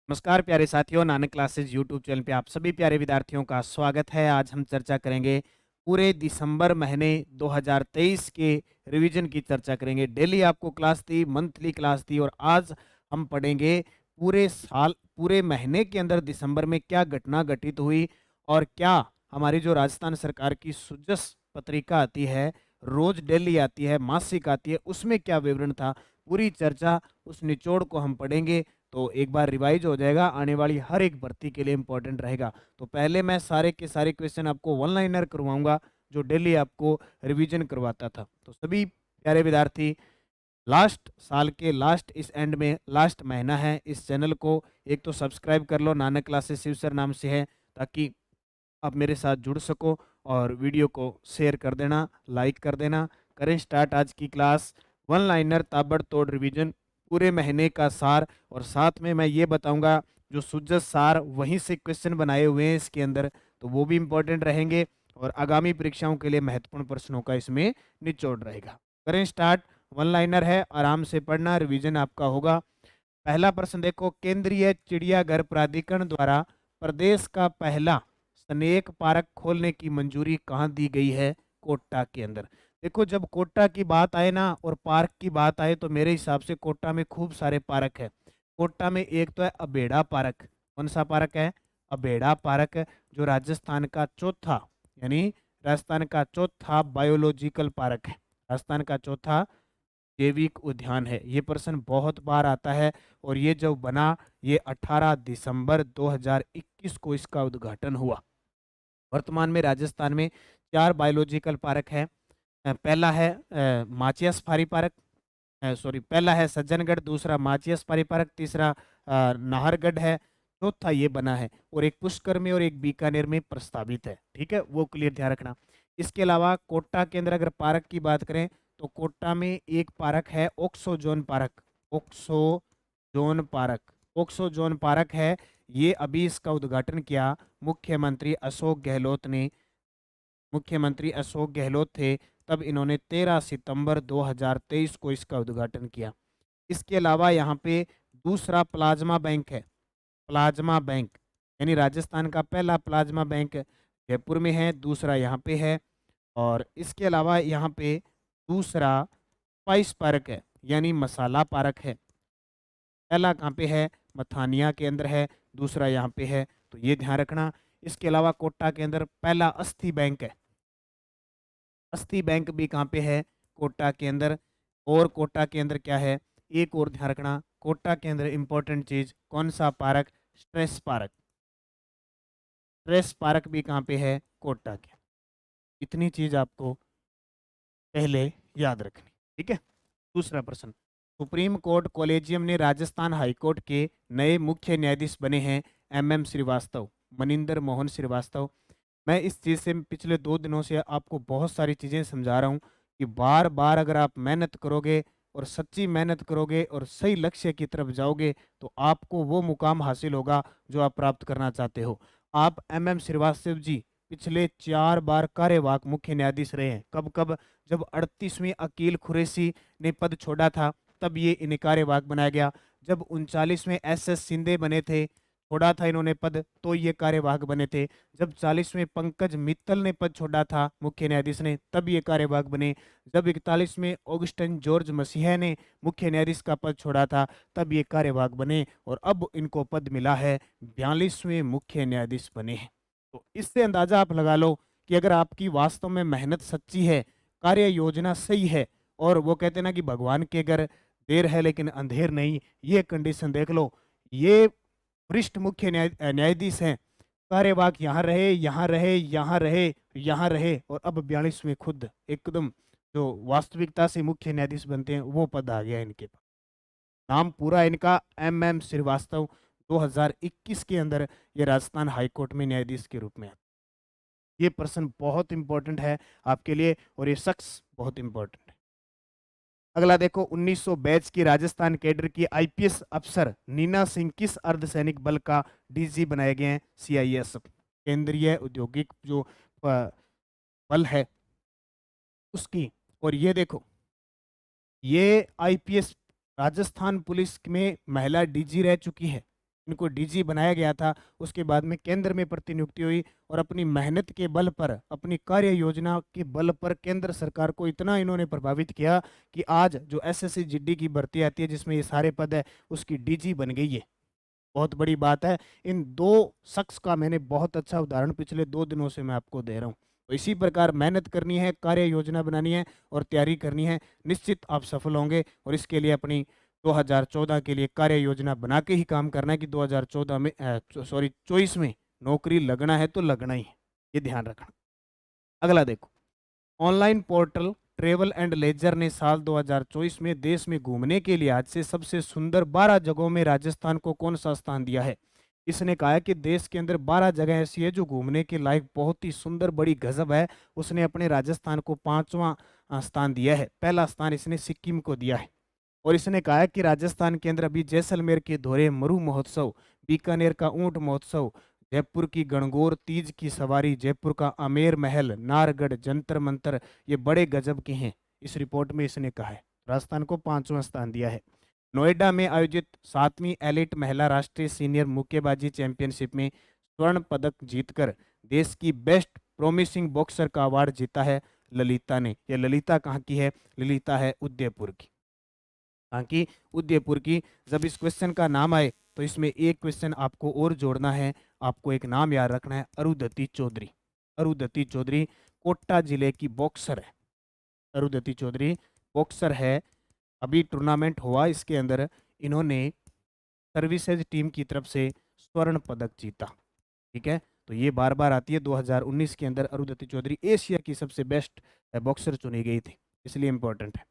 नमस्कार प्यारे साथियों, नानक क्लासेस यूट्यूब चैनल पे आप सभी प्यारे विद्यार्थियों का स्वागत है। आज हम चर्चा करेंगे पूरे दिसंबर महीने 2023 के रिवीजन की चर्चा करेंगे। डेली आपको क्लास थी, मंथली क्लास थी और आज हम पढ़ेंगे पूरे साल, पूरे महीने के अंदर दिसंबर में क्या घटना घटित हुई और क्या हमारी जो राजस्थान सरकार की सुजस पत्रिका आती है, रोज डेली आती है, मासिक आती है, उसमें क्या विवरण था, पूरी चर्चा उस निचोड़ को हम पढ़ेंगे। तो एक बार रिवाइज हो जाएगा, आने वाली हर एक भर्ती के लिए इंपॉर्टेंट रहेगा। तो पहले मैं सारे के सारे क्वेश्चन आपको वन लाइनर करवाऊंगा जो डेली आपको रिवीजन करवाता था। तो सभी प्यारे विद्यार्थी, लास्ट साल के लास्ट इस एंड में लास्ट महीना है, इस चैनल को एक तो सब्सक्राइब कर लो, नानक क्लासेस शिव सर नाम से है, ताकि आप मेरे साथ जुड़ सको। और वीडियो को शेयर कर देना, लाइक कर देना। करें स्टार्ट आज की क्लास। वन लाइनर ताबड़तोड़ रिवीजन, पूरे महीने का सार, और साथ में मैं ये बताऊंगा जो सुजस सार वहीं से क्वेश्चन बनाए हुए हैं इसके अंदर, तो वो भी इंपॉर्टेंट रहेंगे और आगामी परीक्षाओं के लिए महत्वपूर्ण प्रश्नों का इसमें निचोड़ रहेगा। करें स्टार्ट। वन लाइनर है, आराम से पढ़ना, रिवीजन आपका होगा। पहला प्रश्न देखो, केंद्रीय चिड़ियाघर प्राधिकरण द्वारा प्रदेश का पहला स्नेक पार्क खोलने की मंजूरी कहाँ दी गई है? कोटा के अंदर। देखो, जब कोटा की बात आए ना और पार्क की बात आए तो मेरे हिसाब से कोटा में खूब सारे पार्क है। कोटा में एक तो है अबेड़ा पार्क। कौन सा पार्क है? अबेड़ा पार्क, जो राजस्थान का चौथा, यानी राजस्थान का चौथा बायोलॉजिकल पार्क है। राजस्थान का चौथा जैविक उद्यान है। ये प्रश्न बहुत बार आता है और ये जब बना, ये 18 दिसंबर 2021 को इसका उद्घाटन हुआ। वर्तमान में राजस्थान में 4 बायोलॉजिकल पार्क है। पहला है माचिया सफारी पार्क, सॉरी, पहला है सज्जनगढ़, दूसरा माचिया सफारी पार्क, तीसरा नाहरगढ़ है, चौथा ये बना है, और एक पुष्कर में और एक बीकानेर में प्रस्तावित है। ठीक है, वो क्लियर ध्यान रखना। इसके अलावा कोटा के अंदर अगर पार्क की बात करें तो कोटा में एक पार्क है OXO zone park. OXO zone park, OXO zone park है। ये अभी इसका उद्घाटन किया मुख्यमंत्री अशोक गहलोत ने। मुख्यमंत्री अशोक गहलोत थे तब इन्होंने 13 सितंबर 2023 को इसका उद्घाटन किया। इसके अलावा यहाँ पे दूसरा प्लाज्मा बैंक है। प्लाज्मा बैंक, यानी राजस्थान का पहला प्लाज्मा बैंक जयपुर में है, दूसरा यहाँ पे है। और इसके अलावा यहाँ पे दूसरा स्पाइस पार्क है, यानी मसाला पार्क है। पहला कहाँ पे है? मथानिया के अंदर है, दूसरा यहाँ पे है, तो ये ध्यान रखना। इसके अलावा कोटा के अंदर पहला अस्थि बैंक है। अस्थि बैंक भी कहाँ पे है? कोटा के अंदर। और कोटा के अंदर क्या है, एक और ध्यान रखना, कोटा के अंदर इंपॉर्टेंट चीज कौन सा park? Stress park. Stress park भी कहाँ पे है? कोटा के। इतनी चीज आपको पहले याद रखनी। ठीक है। दूसरा प्रश्न, सुप्रीम कोर्ट कॉलेजियम ने राजस्थान हाईकोर्ट के नए मुख्य न्यायाधीश बने हैं MM श्रीवास्तव, मनिंदर मोहन श्रीवास्तव। मैं इस चीज़ से पिछले 2 दिनों से आपको बहुत सारी चीज़ें समझा रहा हूँ कि बार बार अगर आप मेहनत करोगे और सच्ची मेहनत करोगे और सही लक्ष्य की तरफ जाओगे तो आपको वो मुकाम हासिल होगा जो आप प्राप्त करना चाहते हो। आप MM श्रीवास्तव जी पिछले 4 बार कार्यवाहक मुख्य न्यायाधीश रहे हैं। कब कब? जब 38वें अकील खुरैशी ने पद छोड़ा था तब ये इन्हें कार्यवाहक बनाया गया। जब 39वें SS शिंदे बने थे, छोड़ा था इन्होंने पद, तो ये कार्यवाहक बने थे। जब 40वें पंकज मित्तल ने पद छोड़ा था मुख्य न्यायाधीश ने, तब ये कार्यवाहक बने। जब 41वें ऑगस्टिन जॉर्ज मसीह ने मुख्य न्यायाधीश का पद छोड़ा था, तब ये कार्यवाहक बने और अब इनको पद मिला है, 42वें मुख्य न्यायाधीश बने हैं। तो इससे अंदाजा आप लगा लो कि अगर आपकी वास्तव में मेहनत सच्ची है, कार्य योजना सही है, और वो कहते हैं ना कि भगवान के घर देर है लेकिन अंधेर नहीं, ये कंडीशन देख लो। ये वरिष्ठ मुख्य न्यायाधीश हैं, कार्यवाहक यहाँ रहे, यहाँ रहे, यहाँ रहे, यहाँ रहे, और अब 42वें खुद एकदम जो वास्तविकता से मुख्य न्यायाधीश बनते हैं वो पद आ गया इनके पास। नाम पूरा इनका MM श्रीवास्तव। 2021 के अंदर ये राजस्थान हाईकोर्ट में न्यायाधीश के रूप में आए। ये प्रश्न बहुत इंपॉर्टेंट है आपके लिए और ये शख्स बहुत इंपॉर्टेंट है। अगला देखो, 1900 बैच की राजस्थान कैडर की IPS अफसर नीना सिंह किस अर्धसैनिक बल का DG बनाए गए हैं? CISF, केंद्रीय औद्योगिक जो बल है उसकी। और ये देखो, ये IPS राजस्थान पुलिस में महिला DG रह चुकी है। इनको डीजी बनाया गया था। उसके बाद में केंद्र में प्रतिनियुक्ति हुई और अपनी मेहनत के बल पर, अपनी कार्य योजना के बल पर केंद्र सरकार को इतना इन्होंने प्रभावित किया कि आज जो एसएससी जीडी की भर्ती आती है जिसमें ये सारे पद है, उसकी डीजी बन गई है। बहुत बड़ी बात है। इन दो शख्स का मैंने बहुत अच्छा उदाहरण पिछले 2 दिनों से मैं आपको दे रहा हूँ। तो इसी प्रकार मेहनत करनी है, कार्य योजना बनानी है और तैयारी करनी है, निश्चित आप सफल होंगे। और इसके लिए अपनी 2014 के लिए कार्य योजना बना के ही काम करना है कि 2014 में 24 में नौकरी लगना है तो लगना ही है, ये ध्यान रखना। अगला देखो, online portal travel and leisure ने साल 2024 में देश में घूमने के लिए आज से सबसे सुंदर 12 जगहों में राजस्थान को कौन सा स्थान दिया है। इसने कहा है कि देश के अंदर 12 जगह ऐसी है जो घूमने के लायक बहुत ही सुंदर, बड़ी गजब है। उसने अपने राजस्थान को 5वां स्थान दिया है। पहला स्थान इसने सिक्किम को दिया है। और इसने कहा है कि राजस्थान के अंदर अभी जैसलमेर के धोरे मरु महोत्सव, बीकानेर का ऊंट महोत्सव, जयपुर की गणगौर तीज की सवारी, जयपुर का आमेर महल, नाहरगढ़, जंतर मंतर, ये बड़े गजब के हैं। इस रिपोर्ट में इसने कहा है। राजस्थान को 5वां स्थान दिया है। नोएडा में आयोजित 7वीं एलिट महिला राष्ट्रीय सीनियर मुक्केबाजी चैंपियनशिप में स्वर्ण पदक जीतकर देश की बेस्ट प्रोमिसिंग बॉक्सर का अवार्ड जीता है ललिता ने। यह ललिता कहाँ की है? ललिता है उदयपुर की। ताकि उदयपुर की, जब इस क्वेश्चन का नाम आए तो इसमें एक क्वेश्चन आपको और जोड़ना है। आपको एक नाम याद रखना है, अरुंधति चौधरी। अरुंधति चौधरी कोटा जिले की बॉक्सर है। अरुंधति चौधरी बॉक्सर है। अभी टूर्नामेंट हुआ, इसके अंदर इन्होंने सर्विसेज टीम की तरफ से स्वर्ण पदक जीता। ठीक है, तो ये बार बार आती है। 2019 के अंदर अरुंधति चौधरी एशिया की सबसे बेस्ट बॉक्सर चुनी गई थी, इसलिए इंपॉर्टेंट है।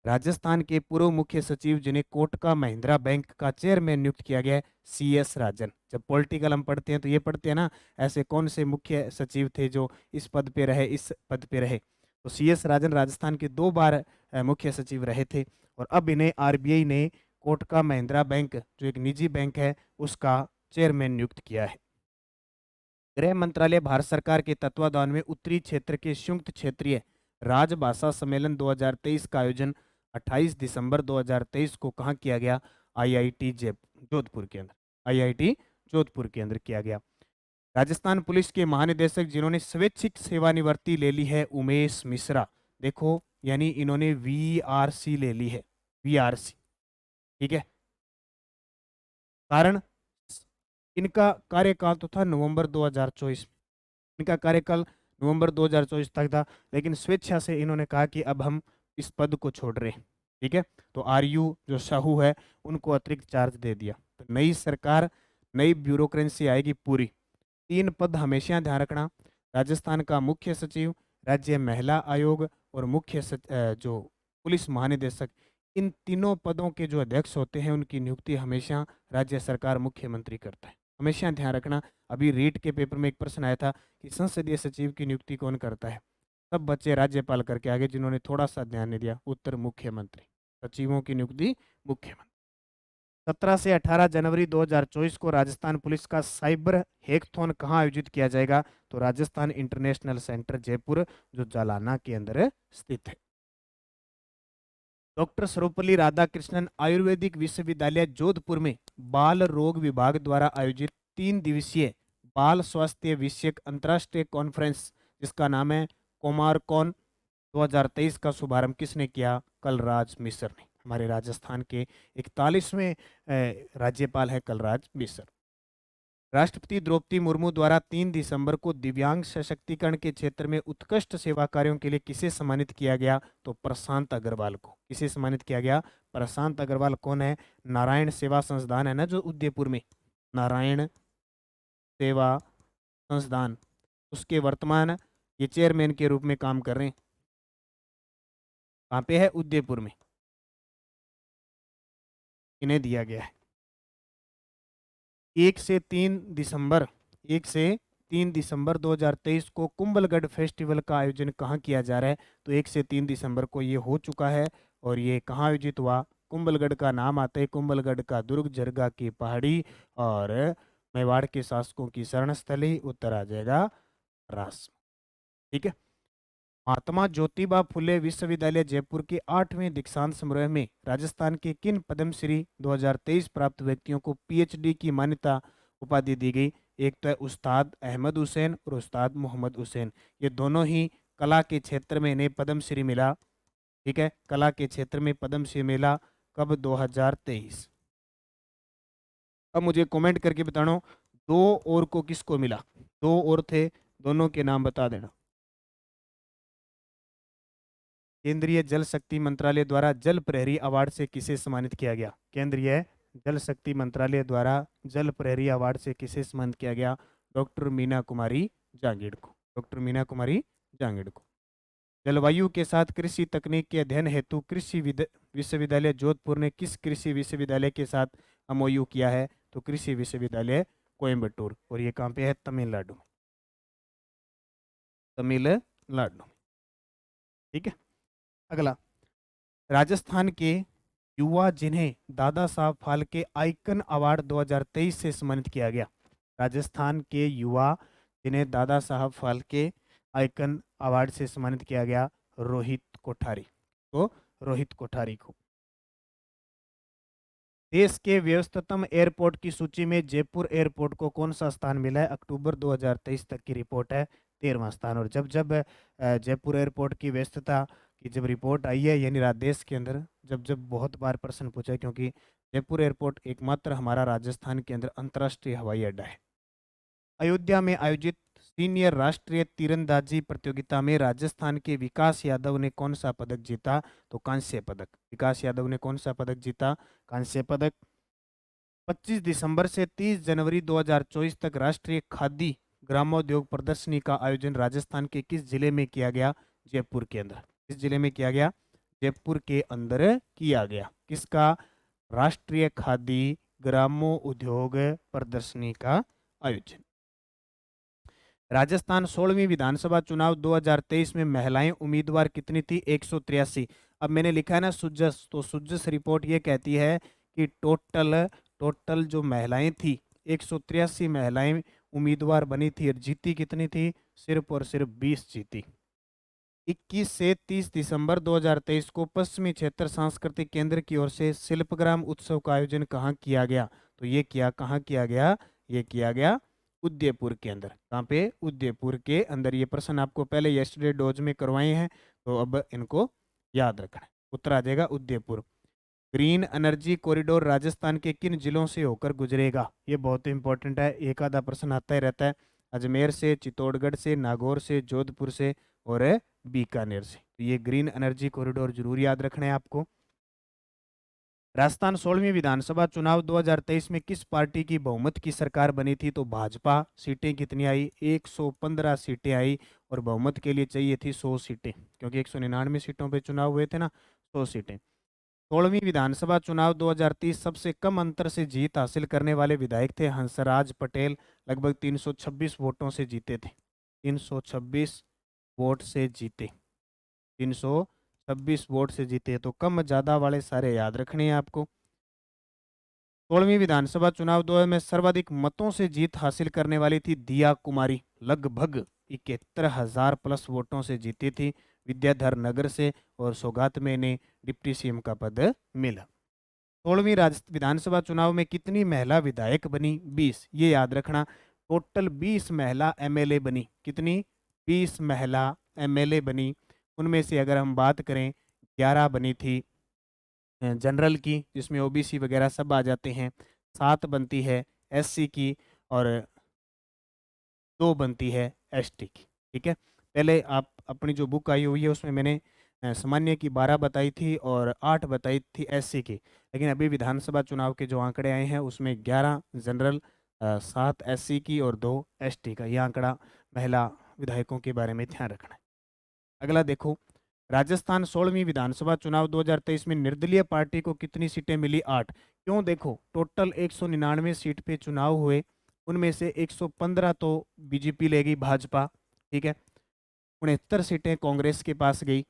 राजस्थान के पूर्व मुख्य सचिव जिन्हें कोटका महिंद्रा बैंक का चेयरमैन नियुक्त किया गया है, CS राजन। जब पॉलिटिकल हम पढ़ते हैं तो ये पढ़ते हैं ना, ऐसे कौन से मुख्य सचिव थे जो इस पद पे रहे, इस पद पे रहे। तो CS राजन राजस्थान के 2 बार मुख्य सचिव रहे थे। और अब इन्हें RBI ने कोटका महिंद्रा बैंक, जो एक निजी बैंक है, उसका चेयरमैन नियुक्त किया है। गृह मंत्रालय भारत सरकार के तत्वाधान में उत्तरी क्षेत्र के संयुक्त क्षेत्रीय राजभाषा सम्मेलन 2023 का आयोजन 28 दिसंबर 2023 को कहाँ किया गया? IIT जोधपुर के अंदर। IIT जोधपुर के अंदर किया गया। राजस्थान पुलिस के महानिदेशक जिन्होंने स्वैच्छिक सेवानिवृत्ति ले ली है, उमेश मिश्रा। देखो, यानी इन्होंने VRC ले ली है, VRC। ठीक है, कारण इनका कार्यकाल तो था नवंबर 2024 में। इनका कार्यकाल नवंबर 2024 तक था, लेकिन स्वेच्छा से इन्होंने कहा कि अब हम इस पद को छोड़ रहे हैं। ठीक है, तो RU जो साहू है उनको अतिरिक्त चार्ज दे दिया। तो नई सरकार, नई ब्यूरोक्रेसी आएगी पूरी। 3 पद हमेशा ध्यान रखना, राजस्थान का मुख्य सचिव, राज्य महिला आयोग और जो पुलिस महानिदेशक। इन तीनों पदों के जो अध्यक्ष होते हैं उनकी नियुक्ति हमेशा राज्य सरकार, मुख्यमंत्री करता है। हमेशा ध्यान रखना। अभी रीट के पेपर में एक प्रश्न आया था कि संसदीय सचिव की नियुक्ति कौन करता है? सब बच्चे राज्यपाल करके आगे, जिन्होंने थोड़ा सा ध्यान नहीं दिया, उत्तर मुख्यमंत्री। सचिवों की नियुक्ति मुख्यमंत्री। 17 से 18 जनवरी 2024 को राजस्थान पुलिस का साइबर हैकथॉन कहाँ आयोजित किया जाएगा? तो राजस्थान इंटरनेशनल सेंटर जयपुर, जो जालाना के अंदर स्थित है। डॉक्टर सर्वपल्ली राधाकृष्णन आयुर्वेदिक विश्वविद्यालय जोधपुर में बाल रोग विभाग द्वारा आयोजित 3 दिवसीय बाल स्वास्थ्य विषयक अंतर्राष्ट्रीय कॉन्फ्रेंस, जिसका नाम है कोमारकॉन 2023 का शुभारंभ किसने किया? कलराज मिश्र ने। हमारे राजस्थान के 41वें राज्यपाल है कलराज मिश्र। राष्ट्रपति द्रौपदी मुर्मू द्वारा 3 दिसंबर को दिव्यांग सशक्तिकरण के क्षेत्र में उत्कृष्ट सेवा कार्यों के लिए किसे सम्मानित किया गया? तो प्रशांत अग्रवाल को। किसे सम्मानित किया गया? प्रशांत अग्रवाल। कौन है? नारायण सेवा संस्थान है ना जो उदयपुर में, नारायण सेवा संस्थान, उसके वर्तमान ये चेयरमैन के रूप में काम कर रहे हैं। कहाँ पे है? उदयपुर में। इन्हें दिया गया है। 1 से 3 दिसंबर 2023 को कुंभलगढ़ फेस्टिवल का आयोजन कहाँ किया जा रहा है? तो 1 से 3 दिसंबर को ये हो चुका है। और ये कहाँ आयोजित हुआ? कुंभलगढ़ का नाम आता है कुंभलगढ़ का दुर्ग, जरगा की पहाड़ी और मेवाड़ के शासकों की शरण स्थली। उत्तर आ जाएगा रास। ठीक है। महात्मा ज्योतिबा फुले विश्वविद्यालय जयपुर के 8वें दीक्षांत समारोह में राजस्थान के किन पद्मश्री 2023 प्राप्त व्यक्तियों को पीएचडी की मान्यता उपाधि दी गई? एक तो है उस्ताद अहमद हुसैन और उस्ताद मोहम्मद हुसैन। ये दोनों ही कला के क्षेत्र में इन्हें पद्मश्री मिला। ठीक है, कला के क्षेत्र में पद्मश्री मिला कब? 2023। अब मुझे कमेंट करके बताना, दो और को किसको मिला? दो और थे, दोनों के नाम बता देना। केंद्रीय जल शक्ति मंत्रालय द्वारा जल प्रहरी अवार्ड से किसे सम्मानित किया गया? केंद्रीय जल शक्ति मंत्रालय द्वारा जल प्रहरी अवार्ड से किसे सम्मानित किया गया? डॉक्टर मीना कुमारी जांगिड़ को। डॉक्टर मीना कुमारी जांगिड़ को। जलवायु के साथ कृषि तकनीक के अध्ययन हेतु कृषि विश्वविद्यालय जोधपुर ने किस कृषि विश्वविद्यालय के साथ एमओयू किया है? तो कृषि विश्वविद्यालय कोयम्बटूर। और ये कहाँ पे है? तमिलनाडु। तमिलनाडु। ठीक है, अगला, राजस्थान के युवा जिन्हें दादा साहब फाल्के आइकन अवार्ड 2023 से सम्मानित किया गया। राजस्थान के युवा जिन्हें दादा साहब फाल्के आइकन अवार्ड से सम्मानित किया गया, रोहित कोठारी को। रोहित कोठारी को। देश के व्यस्ततम एयरपोर्ट की सूची में जयपुर एयरपोर्ट को कौन सा स्थान मिला है? अक्टूबर 2023 तक की रिपोर्ट है, 13वां स्थान। और जब जब जयपुर एयरपोर्ट की व्यस्तता की जब रिपोर्ट आई है, यानी देश के अंदर जब जब बहुत बार प्रश्न पूछा है, क्योंकि जयपुर एयरपोर्ट एकमात्र हमारा राजस्थान के अंदर अंतर्राष्ट्रीय हवाई अड्डा है। अयोध्या में आयोजित सीनियर राष्ट्रीय तीरंदाजी प्रतियोगिता में राजस्थान के विकास यादव ने कौन सा पदक जीता? तो कांस्य पदक। विकास यादव ने कौन सा पदक जीता? कांस्य पदक। 25 दिसंबर से 30 जनवरी 2024 तक राष्ट्रीय खादी ग्रामोद्योग प्रदर्शनी का आयोजन राजस्थान के किस जिले में किया गया? जयपुर के अंदर। किस जिले में किया गया? जयपुर के अंदर किया गया। किसका? राष्ट्रीय खादी ग्रामो उद्योग प्रदर्शनी का आयोजन। राजस्थान 16वीं विधानसभा चुनाव 2023 में महिलाएं उम्मीदवार कितनी थी? 183। अब मैंने लिखा है ना सुजस, तो सुजस रिपोर्ट ये कहती है कि टोटल जो महिलाएं थी, 183 महिलाएं उम्मीदवार बनी थी, और जीती कितनी थी? सिर्फ और सिर्फ 20 जीती। 21 से 30 दिसंबर 2023 को पश्चिमी क्षेत्र सांस्कृतिक केंद्र की ओर से शिल्पग्राम उत्सव का आयोजन कहाँ किया गया? तो ये कहाँ किया गया? ये किया गया उदयपुर के अंदर। कहाँ पे? उदयपुर के अंदर। ये प्रश्न आपको पहले यस्टरडे डोज में करवाए हैं, तो अब इनको याद रखना है। उत्तर आ जाएगा Udaipur. Green energy corridor Rajasthan के किन जिलों से होकर गुजरेगा? ये बहुत इंपॉर्टेंट है, एक आधा प्रश्न आता ही रहता है। अजमेर से, चित्तौड़गढ़ से, नागौर से, जोधपुर से और बीकानेर से। तो ये ग्रीन एनर्जी कॉरिडोर जरूर याद रखना है आपको। राजस्थान 16वीं विधानसभा चुनाव 2023 में किस पार्टी की बहुमत की सरकार बनी थी? तो भाजपा। सीटें कितनी आई? 115 सीटें आई, और बहुमत के लिए चाहिए थी 100 सीटें, क्योंकि 199 सीटों पे चुनाव हुए थे ना, 100 सीटें। 16वीं विधानसभा चुनाव 2030 सबसे कम अंतर से जीत हासिल करने वाले विधायक थे हंसराज पटेल, लगभग 326 वोटों से जीते थे। 326 वोट से जीते। 326 वोट से जीते। तो कम ज्यादा वाले सारे याद रखने हैं आपको। 16वीं विधानसभा चुनाव 2000 में सर्वाधिक मतों से जीत हासिल करने वाली थी दिया कुमारी, लगभग 71,000 प्लस वोटों से जीती थी, विद्याधर नगर से, और सौगात में इन्हें डिप्टी सीएम का पद मिला। 16वीं विधानसभा चुनाव में कितनी महिला विधायक बनी? 20। ये याद रखना, टोटल 20 महिला एमएलए बनी। कितनी? 20 महिला एमएलए बनी। उनमें से अगर हम बात करें, 11 बनी थी जनरल की, जिसमें ओबीसी वगैरह सब आ जाते हैं, 7 बनती है एससी की, और 2 बनती है एसटी की। ठीक है, पहले आप अपनी जो बुक आई हुई है उसमें मैंने सामान्य की 12 बताई थी और 8 बताई थी एससी की, लेकिन अभी विधानसभा चुनाव के जो आंकड़े आए हैं उसमें 11 जनरल, 7 एससी की और 2 एसटी का। यह आंकड़ा महिला विधायकों के बारे में ध्यान रखना है। अगला देखो, राजस्थान 16वीं विधानसभा चुनाव 2023 में निर्दलीय पार्टी को कितनी सीटें मिली? 8। क्यों? देखो, टोटल 199 सीट पे चुनाव हुए, उनमें से 115 तो बीजेपी ले गई, भाजपा। ठीक है, 69 सीटें कांग्रेस के पास गई,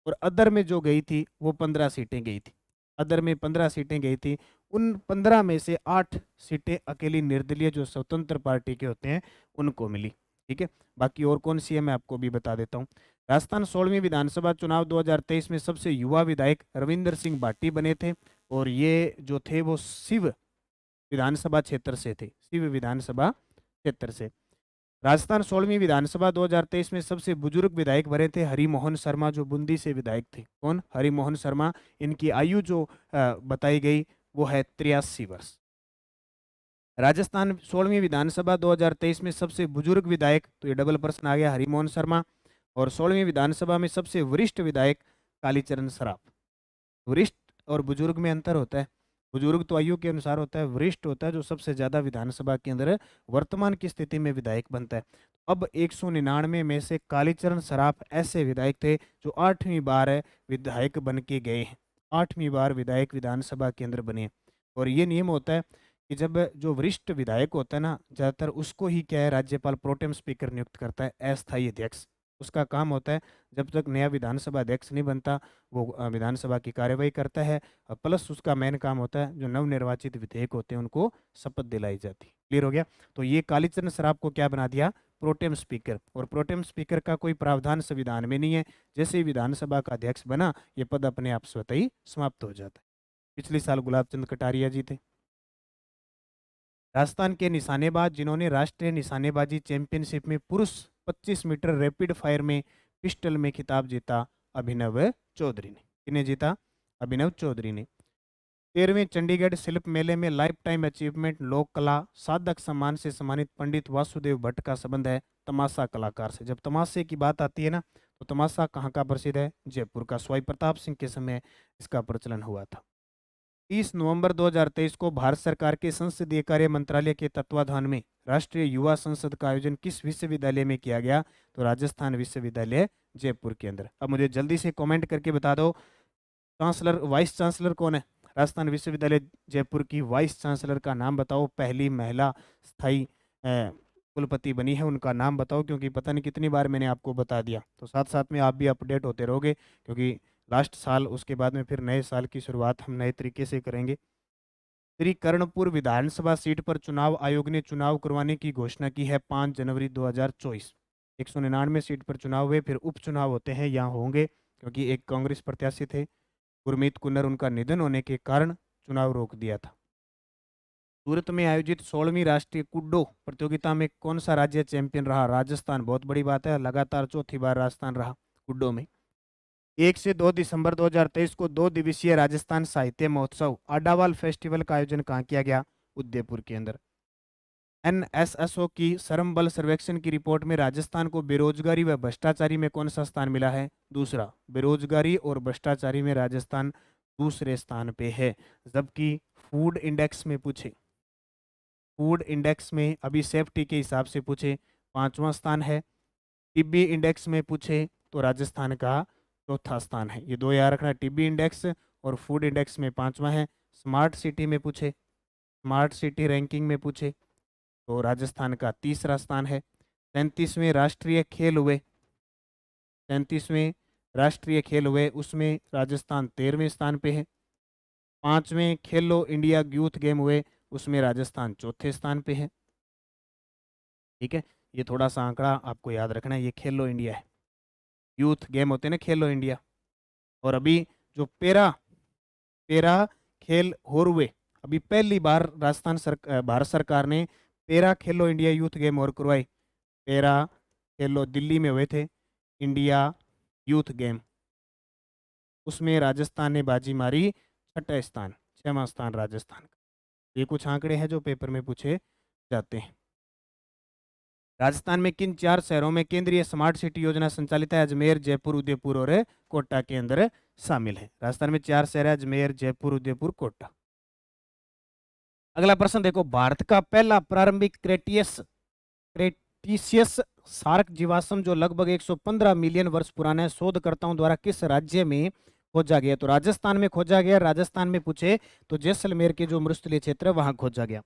और अदर में जो गई थी वो 15 सीटें गई थी। अदर में 15 सीटें गई थी। उन 15 में से 8 सीटें अकेली निर्दलीय जो स्वतंत्र पार्टी के होते हैं उनको मिली। ठीक है, बाकी और कौन सी है मैं आपको भी बता देता हूँ। राजस्थान 16वीं विधानसभा चुनाव 2023 में सबसे युवा विधायक रविंद्र सिंह भाटी बने थे और ये जो थे वो शिव विधानसभा क्षेत्र से थे, शिव विधानसभा क्षेत्र से। राजस्थान 16वीं विधानसभा 2023 में सबसे बुजुर्ग विधायक बने थे हरिमोहन शर्मा, जो बूंदी से विधायक थे। कौन? हरिमोहन शर्मा। इनकी आयु जो बताई गई वो है 83 वर्ष। राजस्थान 16वीं विधानसभा 2023 में सबसे बुजुर्ग विधायक, तो ये डबल प्रश्न आ गया, हरिमोहन शर्मा। और 16वीं विधानसभा में सबसे वरिष्ठ विधायक कालीचरण सराफ। वरिष्ठ और बुजुर्ग में अंतर होता है। बुजुर्ग तो आयु के अनुसार होता है, वरिष्ठ होता है जो सबसे ज्यादा विधानसभा के अंदर वर्तमान की स्थिति में विधायक बनता है। अब 199 में से कालीचरण सराफ ऐसे विधायक थे जो 8वीं बार विधायक बन के गए हैं, 8वीं बार विधायक विधानसभा के अंदर बने। और ये नियम होता है कि जब जो वरिष्ठ विधायक होता है ना, ज्यादातर उसको ही क्या है राज्यपाल प्रोटेम स्पीकर नियुक्त करता है, अस्थायी अध्यक्ष। उसका काम होता है जब तक नया विधानसभा अध्यक्ष नहीं बनता वो विधानसभा की कार्यवाही करता है, प्लस उसका मेन काम होता है जो नवनिर्वाचित विधायक होते हैं उनको शपथ दिलाई जाती है। क्लियर हो गया? तो ये कालीचरण सराफ को क्या बना दिया? Pro tem speaker. और प्रोटेम स्पीकर का कोई प्रावधान संविधान में नहीं है, जैसे ही विधानसभा का अध्यक्ष बना ये पद अपने आप स्वतः ही समाप्त हो जाता है। पिछले साल गुलाब चंद कटारिया जी थे। राजस्थान के निशानेबाज जिन्होंने राष्ट्रीय निशानेबाजी चैंपियनशिप में पुरुष 25 मीटर रैपिड फायर में पिस्टल में खिताब जीता, अभिनव चौधरी ने। किन्हें जीता? अभिनव चौधरी ने। 13वें चंडीगढ़ शिल्प मेले में लाइफ टाइम अचीवमेंट लोक कला साधक सम्मान से सम्मानित पंडित वासुदेव भट्ट का संबंध है तमाशा कलाकार से। जब तमाशे की बात आती है ना, तो तमाशा कहाँ का प्रसिद्ध है? जयपुर का। स्वाई प्रताप सिंह के समय इसका प्रचलन हुआ था। 30 नवंबर 2023 को भारत सरकार के संसदीय कार्य मंत्रालय के तत्वाधान में राष्ट्रीय युवा संसद का आयोजन किस विश्वविद्यालय में किया गया? तो राजस्थान विश्वविद्यालय जयपुर के अंदर। अब मुझे जल्दी से कमेंट करके बता दो, चांसलर वाइस चांसलर कौन है? राजस्थान विश्वविद्यालय जयपुर की वाइस चांसलर का नाम बताओ। पहली महिला स्थायी कुलपति बनी है, उनका नाम बताओ, क्योंकि पता नहीं कितनी बार मैंने आपको बता दिया। तो साथ साथ में आप भी अपडेट होते रहोगे, क्योंकि लास्ट साल उसके बाद में फिर नए साल की शुरुआत हम नए तरीके से करेंगे। श्री कर्णपुर विधानसभा सीट पर चुनाव आयोग ने चुनाव करवाने की घोषणा की है 5 जनवरी 2024। 199 सीट पर चुनाव हुए, फिर उपचुनाव होते हैं, यहाँ होंगे, क्योंकि एक कांग्रेस प्रत्याशी थे गुरमीत कुन्नर, उनका निधन होने के कारण चुनाव रोक दिया था। सूरत में आयोजित 16वीं राष्ट्रीय कुड्डो प्रतियोगिता में कौन सा राज्य चैंपियन रहा? राजस्थान। बहुत बड़ी बात है, लगातार चौथी बार राजस्थान रहा कुड्डो में। 1 से 2 दिसंबर 2023 को 2 दिवसीय राजस्थान साहित्य महोत्सव अड्डावाल फेस्टिवल का आयोजन कहाँ किया गया? उदयपुर के अंदर। एनएसएसओ की श्रम बल सर्वेक्षण की रिपोर्ट में राजस्थान को बेरोजगारी व भ्रष्टाचारी में कौन सा स्थान मिला है? दूसरा। बेरोजगारी और भ्रष्टाचारी में राजस्थान दूसरे स्थान पे है। जबकि फूड इंडेक्स में पूछे, फूड इंडेक्स में अभी सेफ्टी के हिसाब से पूछे 5वां स्थान है। टीबी इंडेक्स में पूछे तो राजस्थान का चौथा स्थान है। ये दो याद रखना, टीबी इंडेक्स और फूड इंडेक्स में 5वां है। स्मार्ट सिटी में पूछे, स्मार्ट सिटी रैंकिंग में पूछे तो राजस्थान का तीसरा स्थान है। 37वें राष्ट्रीय खेल हुए, 37वें राष्ट्रीय खेल हुए उसमें राजस्थान 13वें स्थान पे है। 5वें खेलो इंडिया यूथ गेम हुए उसमें राजस्थान चौथे स्थान पे है। ठीक है, ये थोड़ा सा आंकड़ा आपको याद रखना है, ये खेलो इंडिया है, यूथ गेम होते हैं ना खेलो इंडिया। और अभी जो पेरा पेरा खेल हो हुए, अभी पहली बार भारत सरकार ने पेरा खेलो इंडिया यूथ गेम और करवाए। पेरा खेलो दिल्ली में हुए थे, इंडिया यूथ गेम, उसमें राजस्थान ने बाजी मारी, छठा स्थान, 6वां स्थान राजस्थान का। ये कुछ आंकड़े हैं जो पेपर में पूछे जाते हैं। राजस्थान में किन 4 शहरों में केंद्रीय स्मार्ट सिटी योजना संचालित है? अजमेर, जयपुर, उदयपुर और कोटा के अंदर शामिल है। राजस्थान में 4 शहर है, अजमेर, जयपुर, उदयपुर, कोटा। अगला प्रश्न देखो, भारत का पहला प्रारंभिक क्रेटिशियस सार्क जीवाश्म जो लगभग 115 मिलियन वर्ष पुराना है, शोधकर्ताओं द्वारा किस राज्य में खोजा गया? तो राजस्थान में खोजा गया। राजस्थान में पूछे तो जैसलमेर के जो मरुस्थलीय क्षेत्र है वहां खोजा गया।